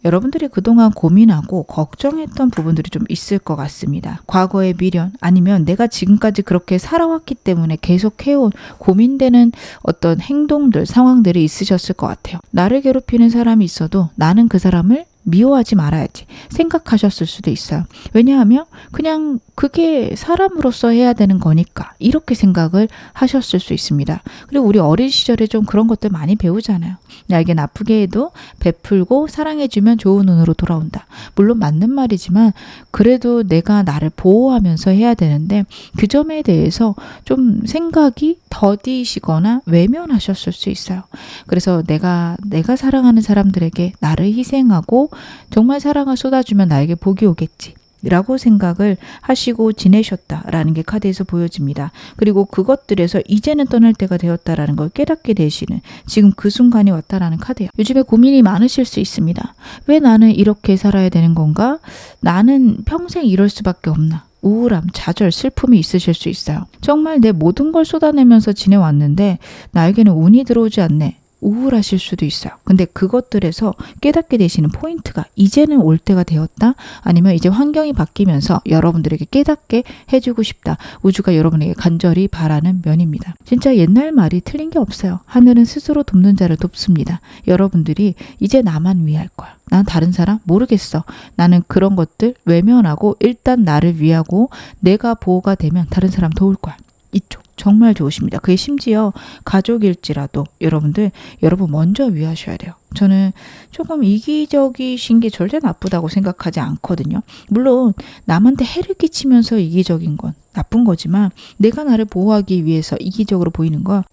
여러분들이 그동안 고민하고 걱정했던 부분들이 좀 있을 것 같습니다. 과거의 미련, 아니면 내가 지금까지 그렇게 살아왔기 때문에 계속 해온 고민되는 어떤 행동들, 상황들이 있으셨을 것 같아요. 나를 괴롭히는 사람이 있어도 나는 그 사람을 미워하지 말아야지 생각하셨을 수도 있어요. 왜냐하면 그냥 그게 사람으로서 해야 되는 거니까 이렇게 생각을 하셨을 수 있습니다. 그리고 우리 어린 시절에 좀 그런 것들 많이 배우잖아요. 나에게 나쁘게 해도 베풀고 사랑해주면 좋은 운으로 돌아온다. 물론 맞는 말이지만 그래도 내가 나를 보호하면서 해야 되는데 그 점에 대해서 좀 생각이 더디시거나 외면하셨을 수 있어요. 그래서 내가 사랑하는 사람들에게 나를 희생하고 정말 사랑을 쏟아주면 나에게 복이 오겠지 라고 생각을 하시고 지내셨다라는 게 카드에서 보여집니다. 그리고 그것들에서 이제는 떠날 때가 되었다라는 걸 깨닫게 되시는 지금 그 순간이 왔다라는 카드예요. 요즘에 고민이 많으실 수 있습니다. 왜 나는 이렇게 살아야 되는 건가? 나는 평생 이럴 수밖에 없나? 우울함, 좌절, 슬픔이 있으실 수 있어요. 정말 내 모든 걸 쏟아내면서 지내왔는데 나에게는 운이 들어오지 않네. 우울하실 수도 있어요. 근데 그것들에서 깨닫게 되시는 포인트가 이제는 올 때가 되었다, 아니면 이제 환경이 바뀌면서 여러분들에게 깨닫게 해주고 싶다. 우주가 여러분에게 간절히 바라는 면입니다. 진짜 옛날 말이 틀린 게 없어요. 하늘은 스스로 돕는 자를 돕습니다. 여러분들이 이제 나만 위할 거야. 난 다른 사람 모르겠어. 나는 그런 것들 외면하고 일단 나를 위하고 내가 보호가 되면 다른 사람 도울 거야. 이쪽 정말 좋으십니다. 그게 심지어 가족일지라도 여러분 먼저 위하셔야 돼요. 저는 조금 이기적이신 게 절대 나쁘다고 생각하지 않거든요. 물론 남한테 해를 끼치면서 이기적인 건 나쁜 거지만 내가 나를 보호하기 위해서 이기적으로 보이는 건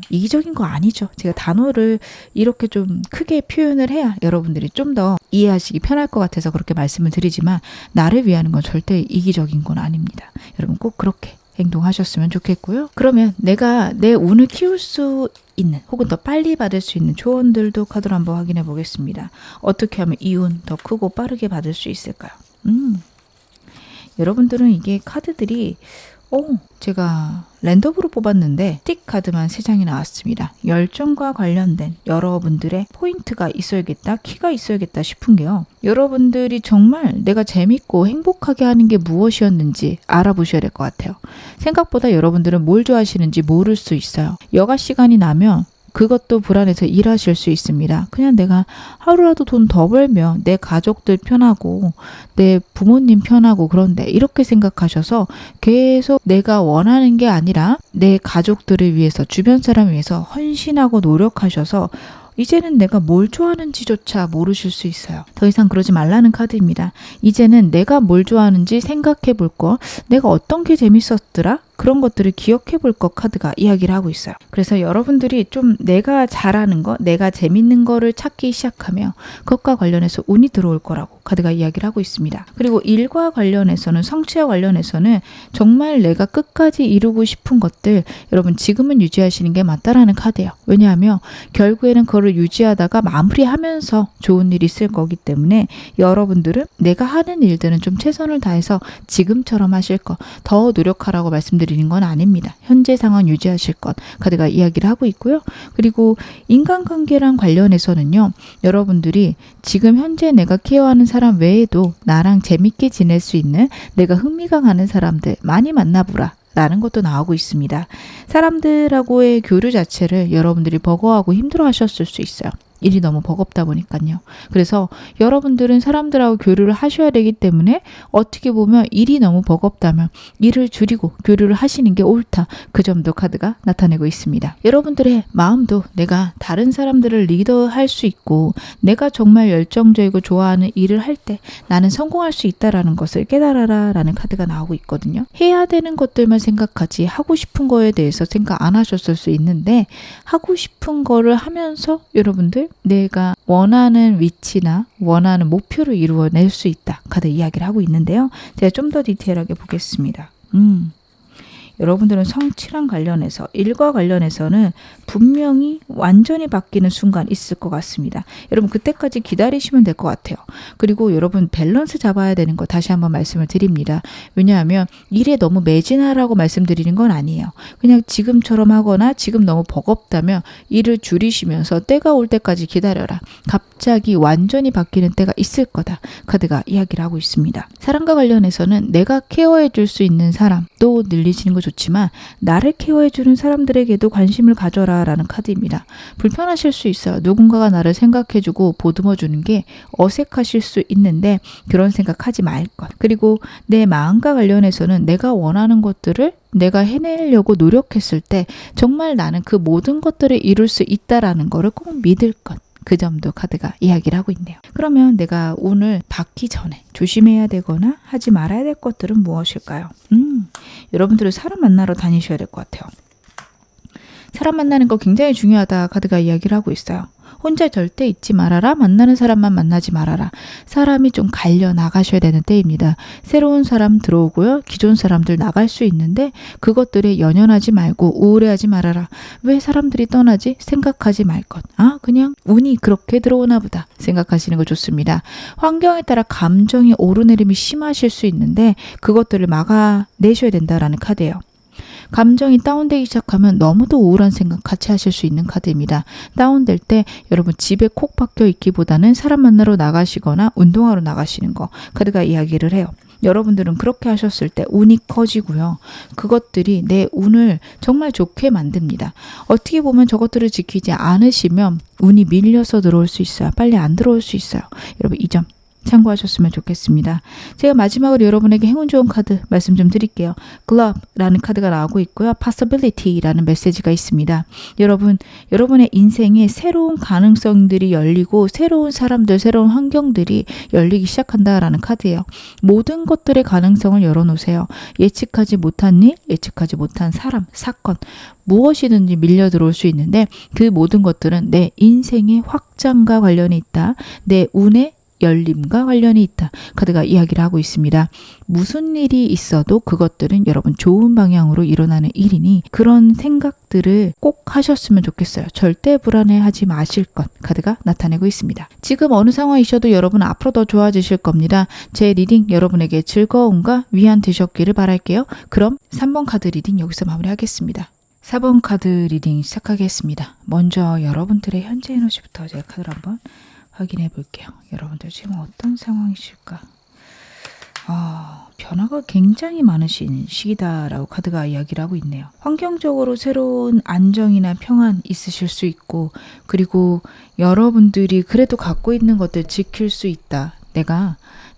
이기적인 거 아니죠. 제가 단어를 이렇게 좀 크게 표현을 해야 여러분들이 좀 더 이해하시기 편할 것 같아서 그렇게 말씀을 드리지만 나를 위하는 건 절대 이기적인 건 아닙니다. 여러분 꼭 그렇게 행동하셨으면 좋겠고요. 그러면 내가 내 운을 키울 수 있는 혹은 더 빨리 받을 수 있는 조언들도 카드로 한번 확인해 보겠습니다. 어떻게 하면 이 운 더 크고 빠르게 받을 수 있을까요? 여러분들은 이게 카드들이 제가 랜덤으로 뽑았는데 스틱 카드만 3장이 나왔습니다. 열정과 관련된 여러분들의 포인트가 있어야겠다, 키가 있어야겠다 싶은 게요. 여러분들이 정말 내가 재밌고 행복하게 하는 게 무엇이었는지 알아보셔야 될 것 같아요. 생각보다 여러분들은 뭘 좋아하시는지 모를 수 있어요. 여가 시간이 나면 그것도 불안해서 일하실 수 있습니다. 그냥 내가 하루라도 돈 더 벌면 내 가족들 편하고 내 부모님 편하고 그런데 이렇게 생각하셔서 계속 내가 원하는 게 아니라 내 가족들을 위해서 주변 사람을 위해서 헌신하고 노력하셔서 이제는 내가 뭘 좋아하는지조차 모르실 수 있어요. 더 이상 그러지 말라는 카드입니다. 이제는 내가 뭘 좋아하는지 생각해 볼 거, 내가 어떤 게 재밌었더라? 그런 것들을 기억해 볼 것 카드가 이야기를 하고 있어요. 그래서 여러분들이 좀 내가 잘하는 거, 내가 재밌는 거를 찾기 시작하며 그것과 관련해서 운이 들어올 거라고 카드가 이야기를 하고 있습니다. 그리고 일과 관련해서는, 성취와 관련해서는 정말 내가 끝까지 이루고 싶은 것들 여러분 지금은 유지하시는 게 맞다라는 카드예요. 왜냐하면 결국에는 그거를 유지하다가 마무리하면서 좋은 일이 있을 거기 때문에 여러분들은 내가 하는 일들은 좀 최선을 다해서 지금처럼 하실 거, 더 노력하라고 말씀드리는 건 아닙니다. 현재 상황 유지하실 것 카드가 이야기를 하고 있고요. 그리고 인간관계랑 관련해서는요. 여러분들이 지금 현재 내가 케어하는 사람 외에도 나랑 재밌게 지낼 수 있는 내가 흥미가 가는 사람들 많이 만나보라 라는 것도 나오고 있습니다. 사람들하고의 교류 자체를 여러분들이 버거워하고 힘들어 하셨을 수 있어요. 일이 너무 버겁다 보니까요. 그래서 여러분들은 사람들하고 교류를 하셔야 되기 때문에 어떻게 보면 일이 너무 버겁다면 일을 줄이고 교류를 하시는 게 옳다. 그 점도 카드가 나타내고 있습니다. 여러분들의 마음도 내가 다른 사람들을 리더할 수 있고 내가 정말 열정적이고 좋아하는 일을 할 때 나는 성공할 수 있다라는 것을 깨달아라 라는 카드가 나오고 있거든요. 해야 되는 것들만 생각하지 하고 싶은 거에 대해서 생각 안 하셨을 수 있는데 하고 싶은 거를 하면서 여러분들 내가 원하는 위치나 원하는 목표를 이루어낼 수 있다. 카드 이야기를 하고 있는데요. 제가 좀 더 디테일하게 보겠습니다. 여러분들은 성취랑 관련해서 일과 관련해서는 분명히 완전히 바뀌는 순간 있을 것 같습니다. 여러분 그때까지 기다리시면 될 것 같아요. 그리고 여러분 밸런스 잡아야 되는 거 다시 한번 말씀을 드립니다. 왜냐하면 일에 너무 매진하라고 말씀드리는 건 아니에요. 그냥 지금처럼 하거나 지금 너무 버겁다면 일을 줄이시면서 때가 올 때까지 기다려라. 갑자기 완전히 바뀌는 때가 있을 거다. 카드가 이야기를 하고 있습니다. 사랑과 관련해서는 내가 케어해 줄 수 있는 사람도 늘리시는 거 좋지만 나를 케어해주는 사람들에게도 관심을 가져라 라는 카드입니다. 불편하실 수 있어요. 누군가가 나를 생각해주고 보듬어주는 게 어색하실 수 있는데 그런 생각하지 말 것. 그리고 내 마음과 관련해서는 내가 원하는 것들을 내가 해내려고 노력했을 때 정말 나는 그 모든 것들을 이룰 수 있다라는 거를 꼭 믿을 것. 그 점도 카드가 이야기를 하고 있네요. 그러면 내가 오늘 받기 전에 조심해야 되거나 하지 말아야 될 것들은 무엇일까요? 여러분들은 사람 만나러 다니셔야 될 것 같아요. 사람 만나는 거 굉장히 중요하다 카드가 이야기를 하고 있어요. 혼자 절대 있지 말아라. 만나는 사람만 만나지 말아라. 사람이 좀 갈려 나가셔야 되는 때입니다. 새로운 사람 들어오고요. 기존 사람들 나갈 수 있는데 그것들에 연연하지 말고 우울해하지 말아라. 왜 사람들이 떠나지? 생각하지 말 것. 그냥 운이 그렇게 들어오나 보다. 생각하시는 거 좋습니다. 환경에 따라 감정이 오르내림이 심하실 수 있는데 그것들을 막아내셔야 된다라는 카드예요. 감정이 다운되기 시작하면 너무도 우울한 생각 같이 하실 수 있는 카드입니다. 다운될 때 여러분 집에 콕 박혀 있기보다는 사람 만나러 나가시거나 운동하러 나가시는 거 카드가 이야기를 해요. 여러분들은 그렇게 하셨을 때 운이 커지고요. 그것들이 내 운을 정말 좋게 만듭니다. 어떻게 보면 저것들을 지키지 않으시면 운이 밀려서 들어올 수 있어요. 빨리 안 들어올 수 있어요. 여러분 이 점 참고하셨으면 좋겠습니다. 제가 마지막으로 여러분에게 행운 좋은 카드 말씀 좀 드릴게요. Glove라는 카드가 나오고 있고요. Possibility라는 메시지가 있습니다. 여러분의 인생에 새로운 가능성들이 열리고 새로운 사람들, 새로운 환경들이 열리기 시작한다라는 카드예요. 모든 것들의 가능성을 열어놓으세요. 예측하지 못한 일, 예측하지 못한 사람, 사건 무엇이든지 밀려 들어올 수 있는데 그 모든 것들은 내 인생의 확장과 관련이 있다. 내 운의 열림과 관련이 있다. 카드가 이야기를 하고 있습니다. 무슨 일이 있어도 그것들은 여러분 좋은 방향으로 일어나는 일이니 그런 생각들을 꼭 하셨으면 좋겠어요. 절대 불안해하지 마실 것. 카드가 나타내고 있습니다. 지금 어느 상황이셔도 여러분 앞으로 더 좋아지실 겁니다. 제 리딩 여러분에게 즐거움과 위안 되셨기를 바랄게요. 그럼 3번 카드 리딩 여기서 마무리하겠습니다. 4번 카드 리딩 시작하겠습니다. 먼저 여러분들의 현재 에너지부터 제가 카드를 한번 확인해 볼게요. 여러분들 지금 어떤 상황이실까? 변화가 굉장히 많으신 시기다라고 카드가 이야기를 하고 있네요. 환경적으로 새로운 안정이나 평안 있으실 수 있고 그리고 여러분들이 그래도 갖고 있는 것들 지킬 수 있다.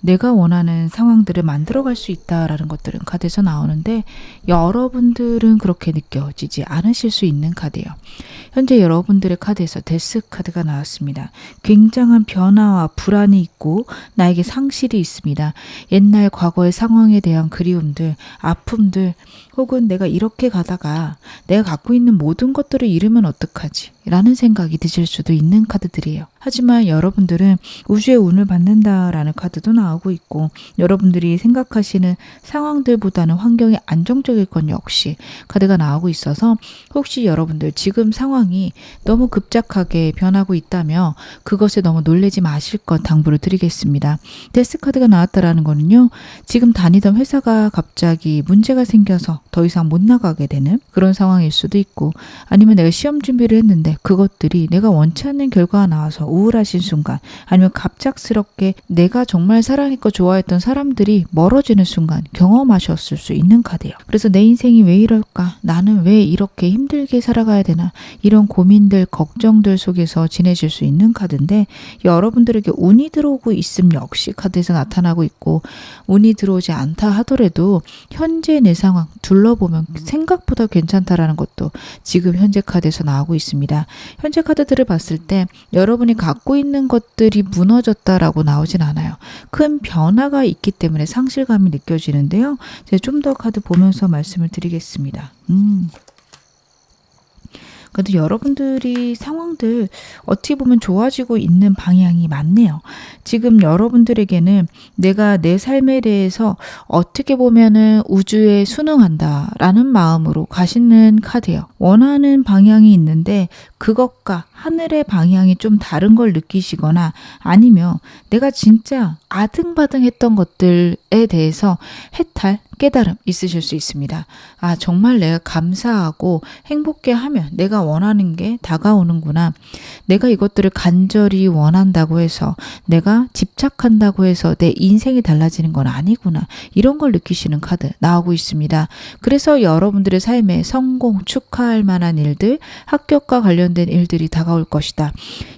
내가 원하는 상황들을 만들어갈 수 있다라는 것들은 카드에서 나오는데 여러분들은 그렇게 느껴지지 않으실 수 있는 카드예요. 현재 여러분들의 카드에서 데스 카드가 나왔습니다. 굉장한 변화와 불안이 있고 나에게 상실이 있습니다. 옛날 과거의 상황에 대한 그리움들, 아픔들 혹은 내가 이렇게 가다가 내가 갖고 있는 모든 것들을 잃으면 어떡하지? 라는 생각이 드실 수도 있는 카드들이에요. 하지만 여러분들은 우주의 운을 받는다라는 카드도 나오고 있고 여러분들이 생각하시는 상황들보다는 환경이 안정적일 건 역시 카드가 나오고 있어서 혹시 여러분들 지금 상황이 너무 급작하게 변하고 있다면 그것에 너무 놀라지 마실 것 당부를 드리겠습니다. 데스 카드가 나왔다라는 거는요. 지금 다니던 회사가 갑자기 문제가 생겨서 더 이상 못 나가게 되는 그런 상황일 수도 있고 아니면 내가 시험 준비를 했는데 그것들이 내가 원치 않는 결과가 나와서 우울하신 순간, 아니면 갑작스럽게 내가 정말 사랑했고 좋아했던 사람들이 멀어지는 순간 경험하셨을 수 있는 카드예요. 그래서 내 인생이 왜 이럴까? 나는 왜 이렇게 힘들게 살아가야 되나? 이런 고민들, 걱정들 속에서 지내실 수 있는 카드인데, 여러분들에게 운이 들어오고 있음 역시 카드에서 나타나고 있고, 운이 들어오지 않다 하더라도 현재 내 상황 둘러보면 생각보다 괜찮다라는 것도 지금 현재 카드에서 나오고 있습니다. 현재 카드들을 봤을 때 여러분이 갖고 있는 것들이 무너졌다라고 나오진 않아요. 큰 변화가 있기 때문에 상실감이 느껴지는데요. 제가 좀 더 카드 보면서 말씀을 드리겠습니다. 그래도 여러분들이 상황들 어떻게 보면 좋아지고 있는 방향이 맞네요. 지금 여러분들에게는 내가 내 삶에 대해서 어떻게 보면은 우주에 순응한다라는 마음으로 가시는 카드예요. 원하는 방향이 있는데 그것과 하늘의 방향이 좀 다른 걸 느끼시거나, 아니면 내가 진짜 아등바등했던 것들에 대해서 해탈, 깨달음 있으실 수 있습니다. 아, 정말 내가 감사하고 행복해하면 내가 원하는 게 다가오는구나. 내가 이것들을 간절히 원한다고 해서, 내가 집착한다고 해서 내 인생이 달라지는 건 아니구나. 이런 걸 느끼시는 카드 나오고 있습니다. 그래서 여러분들의 삶에 성공, 축하할 만한 일들, 합격과 관련된 일들이 다가올 것이다.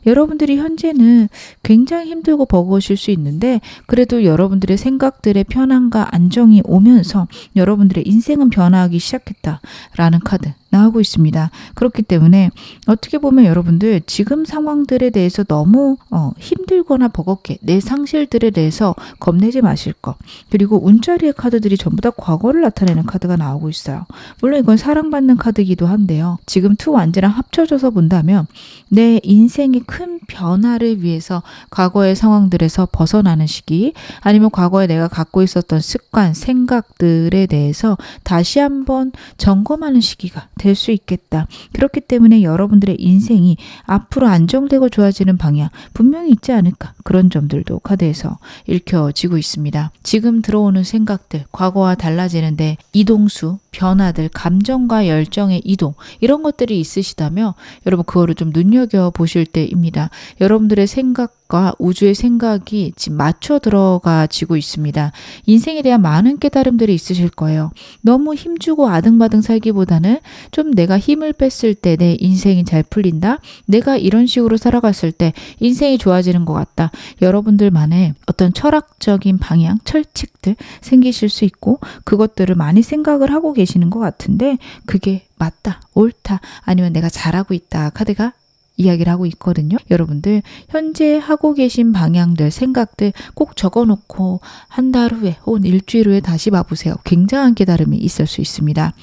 여러분들이 현재는 굉장히 힘들고 버거우실 수 있는데, 그래도 여러분들의 생각들의 편안과 안정이 오면서 여러분들의 인생은 변화하기 시작했다라는 카드 나오고 있습니다. 그렇기 때문에 어떻게 보면 여러분들 지금 상황들에 대해서 너무 힘들거나 버겁게 내 상실들에 대해서 겁내지 마실 것. 그리고 운자리의 카드들이 전부 다 과거를 나타내는 카드가 나오고 있어요. 물론 이건 사랑받는 카드이기도 한데요. 지금 투 완지랑 합쳐져서 본다면 내 인생의 큰 변화를 위해서 과거의 상황들에서 벗어나는 시기, 아니면 과거에 내가 갖고 있었던 습관, 생각들에 대해서 다시 한번 점검하는 시기가 될 수 있겠다. 그렇기 때문에 여러분들의 인생이 앞으로 안정되고 좋아지는 방향 분명히 있지 않을까, 그런 점들도 카드에서 읽혀지고 있습니다. 지금 들어오는 생각들, 과거와 달라지는데 이동수, 변화들, 감정과 열정의 이동, 이런 것들이 있으시다면 여러분 그거를 좀 눈여겨보실 때입니다. 여러분들의 생각과 우주의 생각이 지금 맞춰 들어가지고 있습니다. 인생에 대한 많은 깨달음들이 있으실 거예요. 너무 힘주고 아등바등 살기보다는 좀 내가 힘을 뺐을 때 내 인생이 잘 풀린다. 내가 이런 식으로 살아갔을 때 인생이 좋아지는 것 같다. 여러분들만의 어떤 철학적인 방향, 철칙들 생기실 수 있고, 그것들을 많이 생각을 하고 계시는 것 같은데, 그게 맞다, 옳다, 아니면 내가 잘하고 있다 카드가 이야기를 하고 있거든요. 여러분들 현재 하고 계신 방향들, 생각들 꼭 적어놓고 한 달 후에 혹은 일주일 후에 다시 봐보세요. 굉장한 깨달음이 있을 수 있습니다.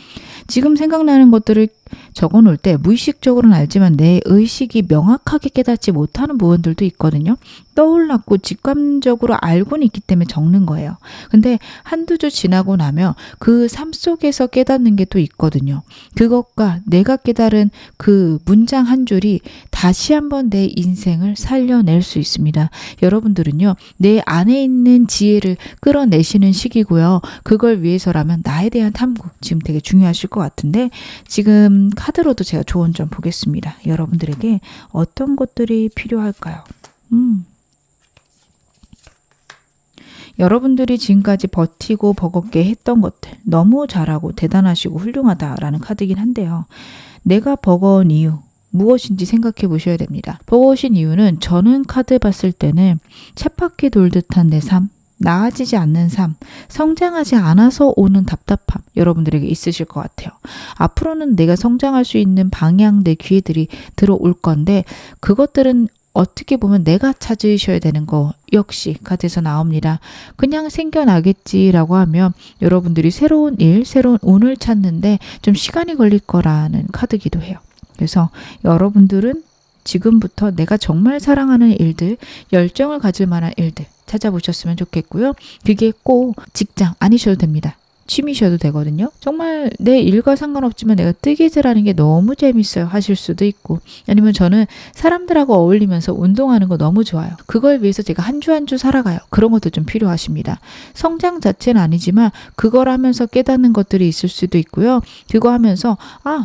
지금 생각나는 것들을 적어놓을 때 무의식적으로는 알지만 내 의식이 명확하게 깨닫지 못하는 부분들도 있거든요. 떠올랐고 직감적으로 알고는 있기 때문에 적는 거예요. 근데 한두 주 지나고 나면 그 삶 속에서 깨닫는 게 또 있거든요. 그것과 내가 깨달은 그 문장 한 줄이 다시 한번 내 인생을 살려낼 수 있습니다. 여러분들은요, 내 안에 있는 지혜를 끌어내시는 시기고요. 그걸 위해서라면 나에 대한 탐구 지금 되게 중요하실 것 같은데, 지금 카드로도 제가 조언 좀 보겠습니다. 여러분들에게 어떤 것들이 필요할까요? 여러분들이 지금까지 버티고 버겁게 했던 것들 너무 잘하고 대단하시고 훌륭하다라는 카드긴 한데요. 내가 버거운 이유 무엇인지 생각해 보셔야 됩니다. 버거우신 이유는 저는 카드 봤을 때는 쳇바퀴 돌듯한 내 삶, 나아지지 않는 삶, 성장하지 않아서 오는 답답함 여러분들에게 있으실 것 같아요. 앞으로는 내가 성장할 수 있는 방향, 내 기회들이 들어올 건데 그것들은 어떻게 보면 내가 찾으셔야 되는 거 역시 카드에서 나옵니다. 그냥 생겨나겠지라고 하면 여러분들이 새로운 일, 새로운 운을 찾는데 좀 시간이 걸릴 거라는 카드기도 해요. 그래서 여러분들은 지금부터 내가 정말 사랑하는 일들, 열정을 가질 만한 일들 찾아보셨으면 좋겠고요. 그게 꼭 직장 아니셔도 됩니다. 취미셔도 되거든요. 정말 내 일과 상관없지만 내가 뜨개질하는 게 너무 재밌어요 하실 수도 있고, 아니면 저는 사람들하고 어울리면서 운동하는 거 너무 좋아요. 그걸 위해서 제가 한 주 한 주 살아가요. 그런 것도 좀 필요하십니다. 성장 자체는 아니지만 그걸 하면서 깨닫는 것들이 있을 수도 있고요. 그거 하면서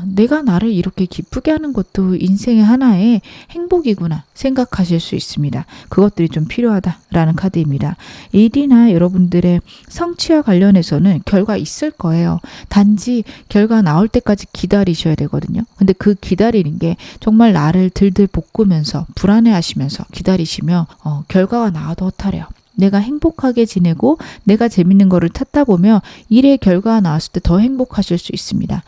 내가 나를 이렇게 기쁘게 하는 것도 인생의 하나의 행복이구나 생각하실 수 있습니다. 그것들이 좀 필요하다라는 카드입니다. 일이나 여러분들의 성취와 관련해서는 결과 있을 거예요. 단지 결과 나올 때까지 기다리셔야 되거든요. 근데 그 기다리는 게 정말 나를 들들 볶으면서 불안해하시면서 기다리시면 결과가 나와도 허탈해요. 내가 행복하게 지내고 내가 재밌는 거를 찾다 보면 일의 결과가 나왔을 때 더 행복하실 수 있습니다.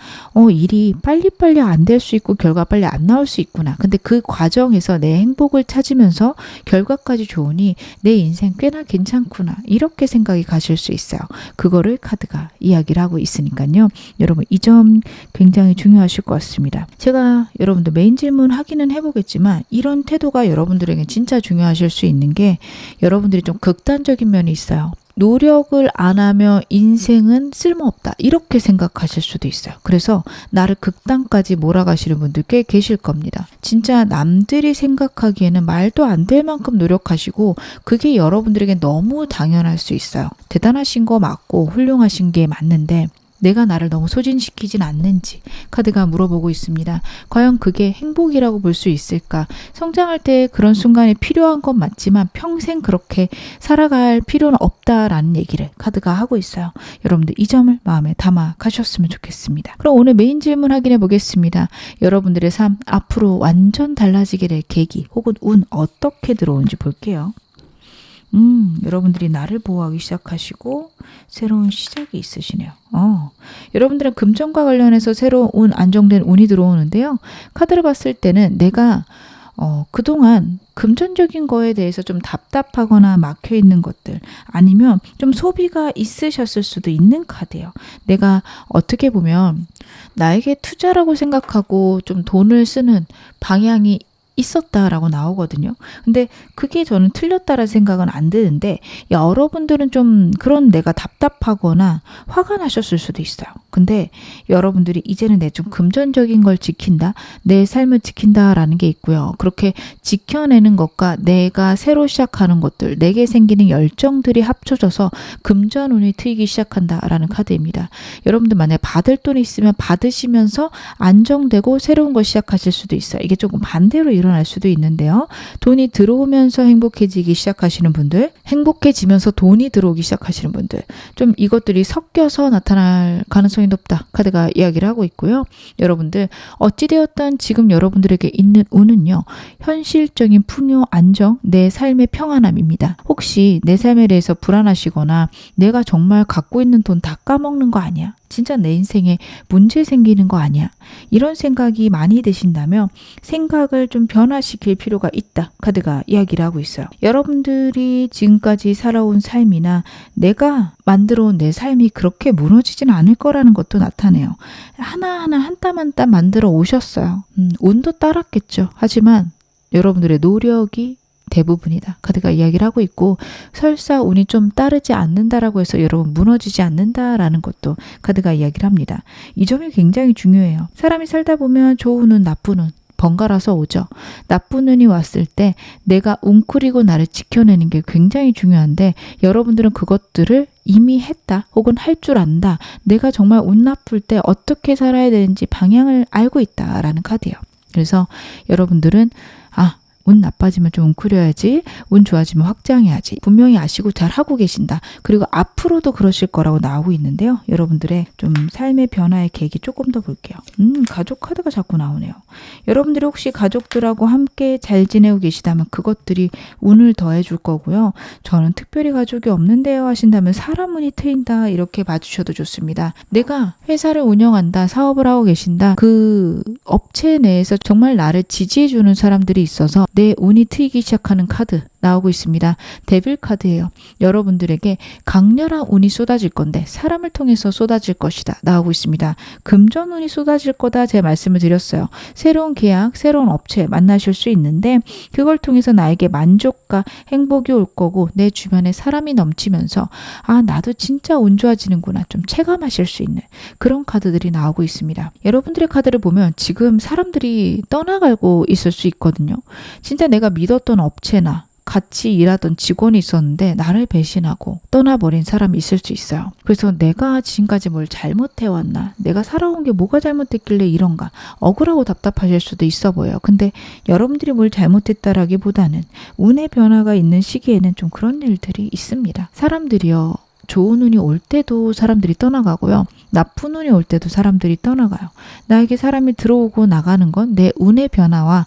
일이 빨리빨리 안 될 수 있고 결과 빨리 안 나올 수 있구나. 근데 그 과정에서 내 행복을 찾으면서 결과까지 좋으니 내 인생 꽤나 괜찮구나. 이렇게 생각이 가실 수 있어요. 그거를 카드가 이야기를 하고 있으니까요. 여러분 이 점 굉장히 중요하실 것 같습니다. 제가 여러분들 메인 질문 하기는 해보겠지만 이런 태도가 여러분들에게 진짜 중요하실 수 있는 게, 여러분들이 좀 극단적인 면이 있어요. 노력을 안 하면 인생은 쓸모없다 이렇게 생각하실 수도 있어요. 그래서 나를 극단까지 몰아가시는 분들 꽤 계실 겁니다. 진짜 남들이 생각하기에는 말도 안 될 만큼 노력하시고 그게 여러분들에게 너무 당연할 수 있어요. 대단하신 거 맞고 훌륭하신 게 맞는데 내가 나를 너무 소진시키진 않는지 카드가 물어보고 있습니다. 과연 그게 행복이라고 볼 수 있을까? 성장할 때 그런 순간이 필요한 건 맞지만 평생 그렇게 살아갈 필요는 없다라는 얘기를 카드가 하고 있어요. 여러분들 이 점을 마음에 담아 가셨으면 좋겠습니다. 그럼 오늘 메인 질문 확인해 보겠습니다. 여러분들의 삶 앞으로 완전 달라지게 될 계기 혹은 운 어떻게 들어오는지 볼게요. 여러분들이 나를 보호하기 시작하시고 새로운 시작이 있으시네요. 여러분들은 금전과 관련해서 새로운 운, 안정된 운이 들어오는데요. 카드를 봤을 때는 내가 그동안 금전적인 거에 대해서 좀 답답하거나 막혀 있는 것들, 아니면 좀 소비가 있으셨을 수도 있는 카드예요. 내가 어떻게 보면 나에게 투자라고 생각하고 좀 돈을 쓰는 방향이 있었다라고 나오거든요. 근데 그게 저는 틀렸다라는 생각은 안 드는데, 여러분들은 좀 그런 내가 답답하거나 화가 나셨을 수도 있어요. 근데 여러분들이 이제는 내 좀 금전적인 걸 지킨다, 내 삶을 지킨다라는 게 있고요. 그렇게 지켜내는 것과 내가 새로 시작하는 것들, 내게 생기는 열정들이 합쳐져서 금전운이 트이기 시작한다라는 카드입니다. 여러분들 만약에 받을 돈이 있으면 받으시면서 안정되고 새로운 걸 시작하실 수도 있어요. 이게 조금 반대로 일어날 수도 있는데요. 돈이 들어오면서 행복해지기 시작하시는 분들, 행복해지면서 돈이 들어오기 시작하시는 분들, 좀 이것들이 섞여서 나타날 가능성이 높다 카드가 이야기를 하고 있고요. 여러분들 어찌되었든 지금 여러분들에게 있는 운은요, 현실적인 풍요, 안정, 내 삶의 평안함입니다. 혹시 내 삶에 대해서 불안하시거나 내가 정말 갖고 있는 돈 다 까먹는 거 아니야? 진짜 내 인생에 문제 생기는 거 아니야? 이런 생각이 많이 드신다면 생각을 좀 변화시킬 필요가 있다 카드가 이야기를 하고 있어요. 여러분들이 지금까지 살아온 삶이나 내가 만들어온 내 삶이 그렇게 무너지진 않을 거라는 것도 나타내요. 하나하나 한 땀 한 땀 만들어 오셨어요. 운도 따랐겠죠. 하지만 여러분들의 노력이 대부분이다 카드가 이야기를 하고 있고, 설사 운이 좀 따르지 않는다라고 해서 여러분 무너지지 않는다라는 것도 카드가 이야기를 합니다. 이 점이 굉장히 중요해요. 사람이 살다 보면 좋은 운, 나쁜 운 번갈아서 오죠. 나쁜 운이 왔을 때 내가 웅크리고 나를 지켜내는 게 굉장히 중요한데, 여러분들은 그것들을 이미 했다 혹은 할 줄 안다, 내가 정말 운 나쁠 때 어떻게 살아야 되는지 방향을 알고 있다라는 카드예요. 그래서 여러분들은 운 나빠지면 좀 웅크려야지, 운 좋아지면 확장해야지 분명히 아시고 잘 하고 계신다. 그리고 앞으로도 그러실 거라고 나오고 있는데요. 여러분들의 좀 삶의 변화의 계기 조금 더 볼게요. 가족 카드가 자꾸 나오네요. 여러분들이 혹시 가족들하고 함께 잘 지내고 계시다면 그것들이 운을 더해줄 거고요. 저는 특별히 가족이 없는데요 하신다면 사람 운이 트인다 이렇게 봐주셔도 좋습니다. 내가 회사를 운영한다, 사업을 하고 계신다, 그 업체 내에서 정말 나를 지지해주는 사람들이 있어서 내 운이 트이기 시작하는 카드, 나오고 있습니다. 데빌 카드예요. 여러분들에게 강렬한 운이 쏟아질 건데 사람을 통해서 쏟아질 것이다 나오고 있습니다. 금전운이 쏟아질 거다 제 말씀을 드렸어요. 새로운 계약, 새로운 업체 만나실 수 있는데 그걸 통해서 나에게 만족과 행복이 올 거고 내 주변에 사람이 넘치면서 아 나도 진짜 운 좋아지는구나 좀 체감하실 수 있는 그런 카드들이 나오고 있습니다. 여러분들의 카드를 보면 지금 사람들이 떠나가고 있을 수 있거든요. 진짜 내가 믿었던 업체나 같이 일하던 직원이 있었는데 나를 배신하고 떠나버린 사람이 있을 수 있어요. 그래서 내가 지금까지 뭘 잘못해왔나? 내가 살아온 게 뭐가 잘못됐길래 이런가? 억울하고 답답하실 수도 있어 보여요. 근데 여러분들이 뭘 잘못했다라기보다는 운의 변화가 있는 시기에는 좀 그런 일들이 있습니다. 사람들이요. 좋은 운이 올 때도 사람들이 떠나가고요. 나쁜 운이 올 때도 사람들이 떠나가요. 나에게 사람이 들어오고 나가는 건 내 운의 변화와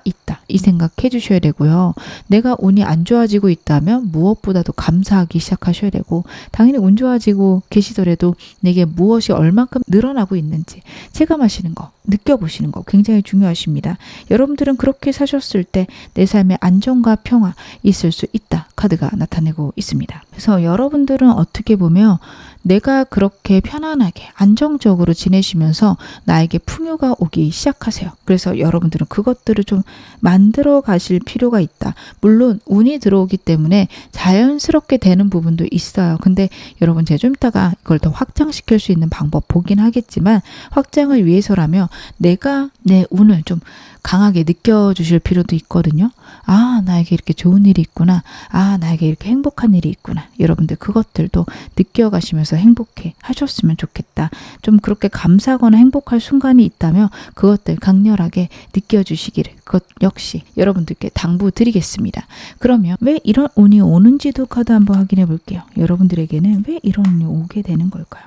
있다 이 생각해 주셔야 되고요. 내가 운이 안 좋아지고 있다면 무엇보다도 감사하기 시작하셔야 되고 당연히 운 좋아지고 계시더라도 내게 무엇이 얼만큼 늘어나고 있는지 체감하시는 거 느껴보시는 거 굉장히 중요하십니다. 여러분들은 그렇게 사셨을 때 내 삶에 안정과 평화 있을 수 있다 카드가 나타내고 있습니다. 그래서 여러분들은 어떻게 보면 내가 그렇게 편안하게 안정적으로 지내시면서 나에게 풍요가 오기 시작하세요. 그래서 여러분들은 그것들을 좀 만들어 가실 필요가 있다. 물론 운이 들어오기 때문에 자연스럽게 되는 부분도 있어요. 근데 여러분 제가 좀 이따가 이걸 더 확장시킬 수 있는 방법 보긴 하겠지만 확장을 위해서라면 내가 내 운을 좀 강하게 느껴주실 필요도 있거든요. 아 나에게 이렇게 좋은 일이 있구나. 아 나에게 이렇게 행복한 일이 있구나. 여러분들 그것들도 느껴가시면서 행복해 하셨으면 좋겠다. 좀 그렇게 감사하거나 행복할 순간이 있다면 그것들 강렬하게 느껴주시기를 그것 역시 여러분들께 당부드리겠습니다. 그러면 왜 이런 운이 오는지도 카드 한번 확인해 볼게요. 여러분들에게는 왜 이런 운이 오게 되는 걸까요?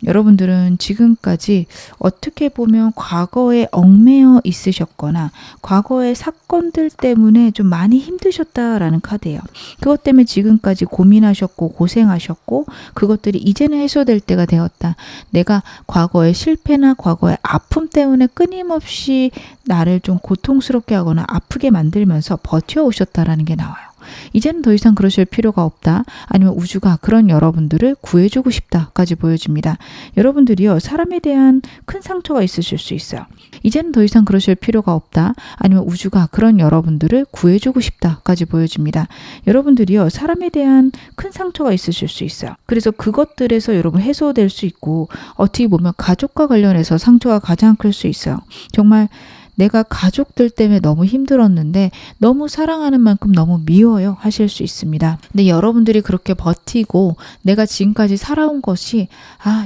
여러분들은 지금까지 어떻게 보면 과거에 얽매여 있으셨거나 과거의 사건들 때문에 좀 많이 힘드셨다라는 카드예요. 그것 때문에 지금까지 고민하셨고 고생하셨고 그것들이 이제는 해소될 때가 되었다. 내가 과거의 실패나 과거의 아픔 때문에 끊임없이 나를 좀 고통스럽게 하거나 아프게 만들면서 버텨오셨다라는 게 나와요. 이제는 더 이상 그러실 필요가 없다. 아니면 우주가 그런 여러분들을 구해주고 싶다까지 보여집니다. 여러분들이요. 사람에 대한 큰 상처가 있으실 수 있어요. 이제는 더 이상 그러실 필요가 없다. 아니면 우주가 그런 여러분들을 구해주고 싶다까지 보여집니다. 여러분들이요. 사람에 대한 큰 상처가 있으실 수 있어요. 그래서 그것들에서 여러분 해소될 수 있고 어떻게 보면 가족과 관련해서 상처가 가장 클 수 있어요. 정말 내가 가족들 때문에 너무 힘들었는데 너무 사랑하는 만큼 너무 미워요 하실 수 있습니다. 근데 여러분들이 그렇게 버티고 내가 지금까지 살아온 것이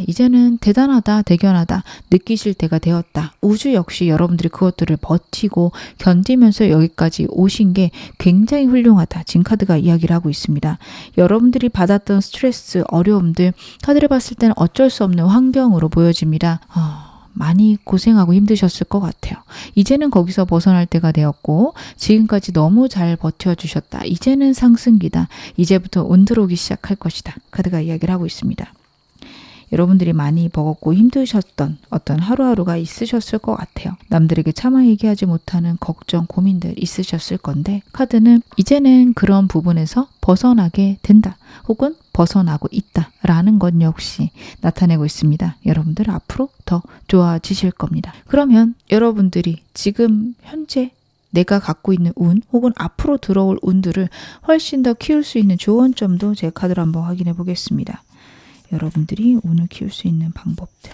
이제는 대단하다 대견하다 느끼실 때가 되었다. 우주 역시 여러분들이 그것들을 버티고 견디면서 여기까지 오신 게 굉장히 훌륭하다. 지금 카드가 이야기를 하고 있습니다. 여러분들이 받았던 스트레스, 어려움들 카드를 봤을 때는 어쩔 수 없는 환경으로 보여집니다. 많이 고생하고 힘드셨을 것 같아요. 이제는 거기서 벗어날 때가 되었고 지금까지 너무 잘 버텨주셨다. 이제는 상승기다. 이제부터 운 들어오기 시작할 것이다. 카드가 이야기를 하고 있습니다. 여러분들이 많이 버겁고 힘드셨던 어떤 하루하루가 있으셨을 것 같아요. 남들에게 차마 얘기하지 못하는 걱정, 고민들 있으셨을 건데 카드는 이제는 그런 부분에서 벗어나게 된다. 혹은 벗어나고 있다라는 것 역시 나타내고 있습니다. 여러분들 앞으로 더 좋아지실 겁니다. 그러면 여러분들이 지금 현재 내가 갖고 있는 운 혹은 앞으로 들어올 운들을 훨씬 더 키울 수 있는 조언점도 제 카드로 한번 확인해 보겠습니다. 여러분들이 운을 키울 수 있는 방법들.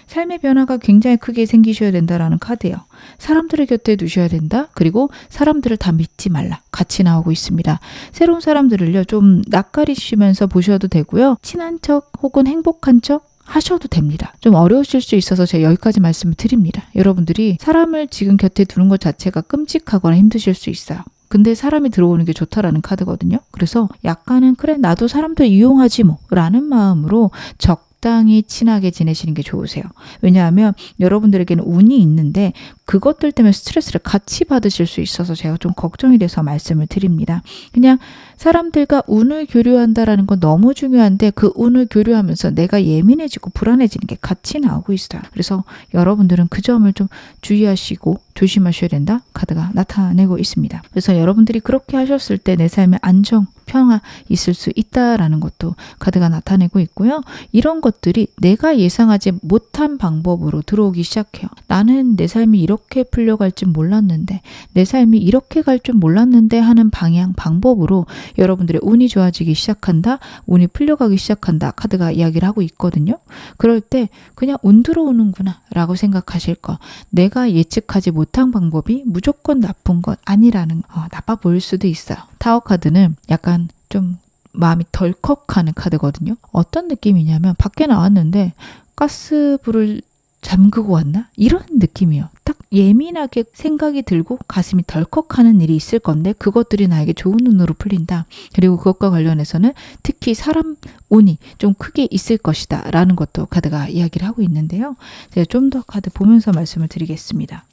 삶의 변화가 굉장히 크게 생기셔야 된다라는 카드예요. 사람들을 곁에 두셔야 된다. 그리고 사람들을 다 믿지 말라. 같이 나오고 있습니다. 새로운 사람들을요. 좀 낯가리시면서 보셔도 되고요. 친한 척 혹은 행복한 척 하셔도 됩니다. 좀 어려우실 수 있어서 제가 여기까지 말씀을 드립니다. 여러분들이 사람을 지금 곁에 두는 것 자체가 끔찍하거나 힘드실 수 있어요. 근데 사람이 들어오는 게 좋다라는 카드거든요. 그래서 약간은 그래 나도 사람들 이용하지 뭐 라는 마음으로 적당히 친하게 지내시는 게 좋으세요. 왜냐하면 여러분들에게는 운이 있는데 그것들 때문에 스트레스를 같이 받으실 수 있어서 제가 좀 걱정이 돼서 말씀을 드립니다. 그냥 사람들과 운을 교류한다라는 건 너무 중요한데 그 운을 교류하면서 내가 예민해지고 불안해지는 게 같이 나오고 있어요. 그래서 여러분들은 그 점을 좀 주의하시고 조심하셔야 된다. 카드가 나타내고 있습니다. 그래서 여러분들이 그렇게 하셨을 때 내 삶에 안정, 평화 있을 수 있다라는 것도 카드가 나타내고 있고요. 이런 것들이 내가 예상하지 못한 방법으로 들어오기 시작해요. 나는 내 삶이 이렇게 풀려갈 줄 몰랐는데, 내 삶이 이렇게 갈 줄 몰랐는데 하는 방향, 방법으로 여러분들의 운이 좋아지기 시작한다, 운이 풀려가기 시작한다 카드가 이야기를 하고 있거든요. 그럴 때 그냥 운 들어오는구나 라고 생각하실 거. 내가 예측하지 못한 방법이 무조건 나쁜 것 아니라는, 나빠 보일 수도 있어요. 타워 카드는 약간 좀 마음이 덜컥하는 카드거든요. 어떤 느낌이냐면 밖에 나왔는데 가스불을 잠그고 왔나? 이런 느낌이에요. 딱 예민하게 생각이 들고 가슴이 덜컥하는 일이 있을 건데 그것들이 나에게 좋은 운으로 풀린다. 그리고 그것과 관련해서는 특히 사람 운이 좀 크게 있을 것이다 라는 것도 카드가 이야기를 하고 있는데요. 제가 좀 더 카드 보면서 말씀을 드리겠습니다.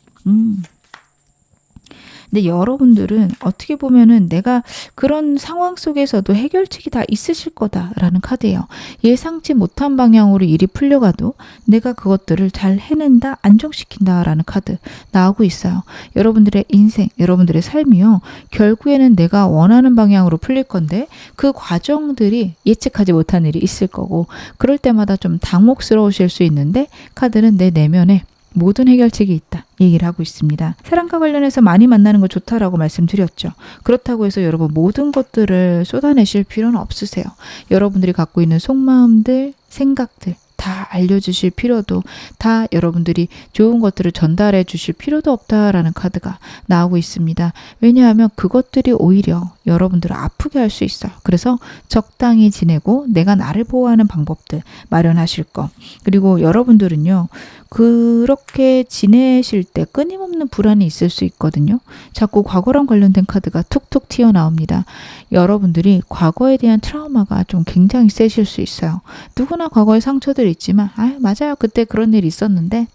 근데 여러분들은 어떻게 보면은 내가 그런 상황 속에서도 해결책이 다 있으실 거다라는 카드예요. 예상치 못한 방향으로 일이 풀려가도 내가 그것들을 잘 해낸다, 안정시킨다라는 카드 나오고 있어요. 여러분들의 인생, 여러분들의 삶이요. 결국에는 내가 원하는 방향으로 풀릴 건데 그 과정들이 예측하지 못한 일이 있을 거고, 그럴 때마다 좀 당혹스러우실 수 있는데 카드는 내 내면에 모든 해결책이 있다 얘기를 하고 있습니다. 사랑과 관련해서 많이 만나는 거 좋다라고 말씀드렸죠. 그렇다고 해서 여러분 모든 것들을 쏟아내실 필요는 없으세요. 여러분들이 갖고 있는 속마음들, 생각들 다 알려주실 필요도, 다 여러분들이 좋은 것들을 전달해 주실 필요도 없다라는 카드가 나오고 있습니다. 왜냐하면 그것들이 오히려 여러분들을 아프게 할 수 있어요. 그래서 적당히 지내고 내가 나를 보호하는 방법들 마련하실 거. 그리고 여러분들은요, 그렇게 지내실 때 끊임없는 불안이 있을 수 있거든요. 자꾸 과거랑 관련된 카드가 툭툭 튀어나옵니다. 여러분들이 과거에 대한 트라우마가 좀 굉장히 세실 수 있어요. 누구나 과거에 상처들이 있지만 맞아요. 그때 그런 일이 있었는데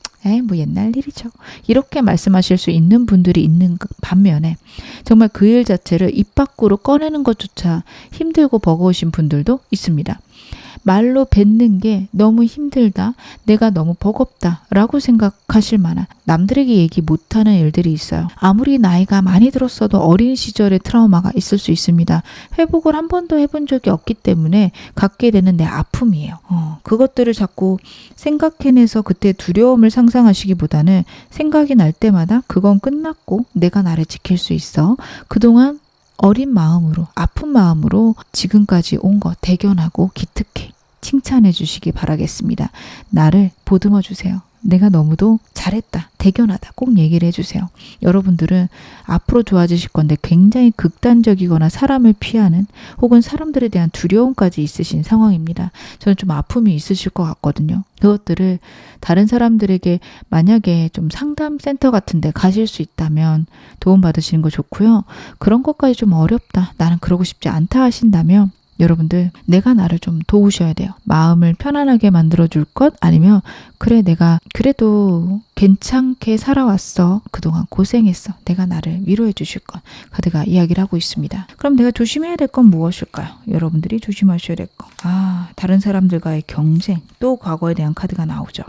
뭐 옛날 일이죠. 이렇게 말씀하실 수 있는 분들이 있는 반면에 정말 그 일 자체를 입 밖으로 꺼내는 것조차 힘들고 버거우신 분들도 있습니다. 말로 뱉는 게 너무 힘들다, 내가 너무 버겁다 라고 생각하실 만한, 남들에게 얘기 못하는 일들이 있어요. 아무리 나이가 많이 들었어도 어린 시절의 트라우마가 있을 수 있습니다. 회복을 한 번도 해본 적이 없기 때문에 갖게 되는 내 아픔이에요. 그것들을 자꾸 생각해내서 그때 두려움을 상상하시기보다는 생각이 날 때마다 그건 끝났고 내가 나를 지킬 수 있어. 그동안 어린 마음으로, 아픈 마음으로 지금까지 온 거 대견하고 기특해 칭찬해 주시기 바라겠습니다. 나를 보듬어 주세요. 내가 너무도 잘했다, 대견하다 꼭 얘기를 해주세요. 여러분들은 앞으로 좋아지실 건데 굉장히 극단적이거나 사람을 피하는, 혹은 사람들에 대한 두려움까지 있으신 상황입니다. 저는 좀 아픔이 있으실 것 같거든요. 그것들을 다른 사람들에게 만약에 좀 상담센터 같은 데 가실 수 있다면 도움받으시는 거 좋고요. 그런 것까지 좀 어렵다, 나는 그러고 싶지 않다 하신다면 여러분들 내가 나를 좀 도우셔야 돼요. 마음을 편안하게 만들어줄 것, 아니면 그래 내가 그래도 괜찮게 살아왔어, 그동안 고생했어, 내가 나를 위로해 주실 것 카드가 이야기를 하고 있습니다. 그럼 내가 조심해야 될 건 무엇일까요? 여러분들이 조심하셔야 될 거, 다른 사람들과의 경쟁, 또 과거에 대한 카드가 나오죠.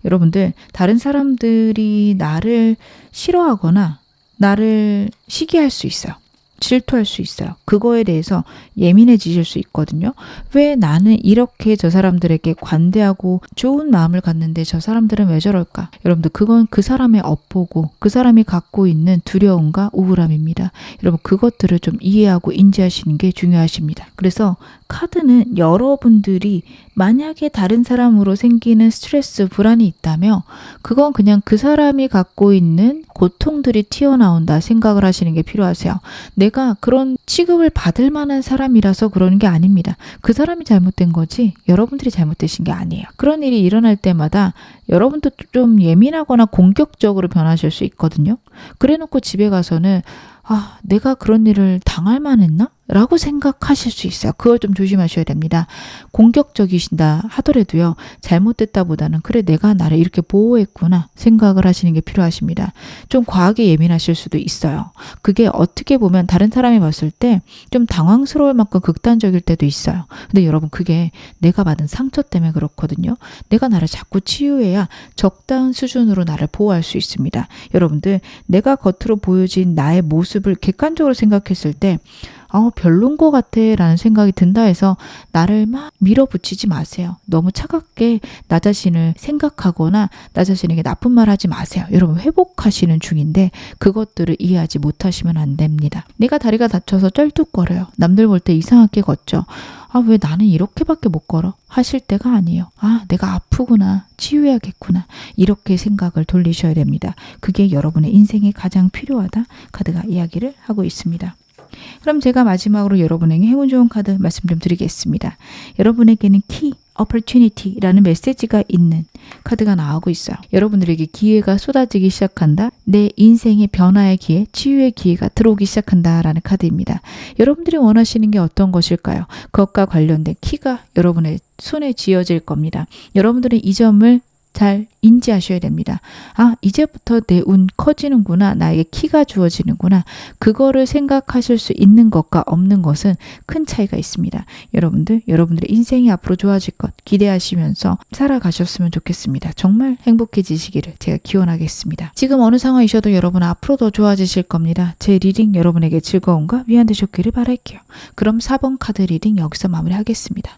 여러분들 다른 사람들이 나를 싫어하거나 나를 시기할 수 있어요. 질투할 수 있어요. 그거에 대해서 예민해지실 수 있거든요. 왜 나는 이렇게 저 사람들에게 관대하고 좋은 마음을 갖는데 저 사람들은 왜 저럴까? 여러분들 그건 그 사람의 업보고 그 사람이 갖고 있는 두려움과 우울함입니다. 여러분 그것들을 좀 이해하고 인지하시는 게 중요하십니다. 그래서 카드는 여러분들이 만약에 다른 사람으로 생기는 스트레스, 불안이 있다면 그건 그냥 그 사람이 갖고 있는 고통들이 튀어나온다 생각을 하시는 게 필요하세요. 내가 그런 취급을 받을 만한 사람이라서 그러는 게 아닙니다. 그 사람이 잘못된 거지 여러분들이 잘못되신 게 아니에요. 그런 일이 일어날 때마다 여러분도 좀 예민하거나 공격적으로 변하실 수 있거든요. 그래 놓고 집에 가서는 내가 그런 일을 당할 만했나? 라고 생각하실 수 있어요. 그걸 좀 조심하셔야 됩니다. 공격적이신다 하더라도요. 잘못됐다 보다는 그래 내가 나를 이렇게 보호했구나 생각을 하시는 게 필요하십니다. 좀 과하게 예민하실 수도 있어요. 그게 어떻게 보면 다른 사람이 봤을 때 좀 당황스러울 만큼 극단적일 때도 있어요. 근데 여러분 그게 내가 받은 상처 때문에 그렇거든요. 내가 나를 자꾸 치유해야 적당한 수준으로 나를 보호할 수 있습니다. 여러분들 내가 겉으로 보여진 나의 모습을 객관적으로 생각했을 때 별론 것 같아 라는 생각이 든다 해서 나를 막 밀어붙이지 마세요. 너무 차갑게 나 자신을 생각하거나 나 자신에게 나쁜 말 하지 마세요. 여러분 회복하시는 중인데 그것들을 이해하지 못하시면 안 됩니다. 내가 다리가 다쳐서 쩔뚝거려요. 남들 볼 때 이상하게 걷죠. 왜 나는 이렇게밖에 못 걸어? 하실 때가 아니에요. 내가 아프구나. 치유해야겠구나. 이렇게 생각을 돌리셔야 됩니다. 그게 여러분의 인생에 가장 필요하다. 카드가 이야기를 하고 있습니다. 그럼 제가 마지막으로 여러분에게 행운 좋은 카드 말씀 좀 드리겠습니다. 여러분에게는 키, opportunity라는 메시지가 있는 카드가 나오고 있어요. 여러분들에게 기회가 쏟아지기 시작한다. 내 인생의 변화의 기회, 치유의 기회가 들어오기 시작한다라는 카드입니다. 여러분들이 원하시는 게 어떤 것일까요? 그것과 관련된 키가 여러분의 손에 쥐어질 겁니다. 여러분들은 이 점을 잘 인지하셔야 됩니다. 이제부터 내 운 커지는구나. 나에게 키가 주어지는구나. 그거를 생각하실 수 있는 것과 없는 것은 큰 차이가 있습니다. 여러분들의 인생이 앞으로 좋아질 것 기대하시면서 살아가셨으면 좋겠습니다. 정말 행복해지시기를 제가 기원하겠습니다. 지금 어느 상황이셔도 여러분 앞으로 더 좋아지실 겁니다. 제 리딩 여러분에게 즐거움과 위안 되셨기를 바랄게요. 그럼 4번 카드 리딩 여기서 마무리하겠습니다.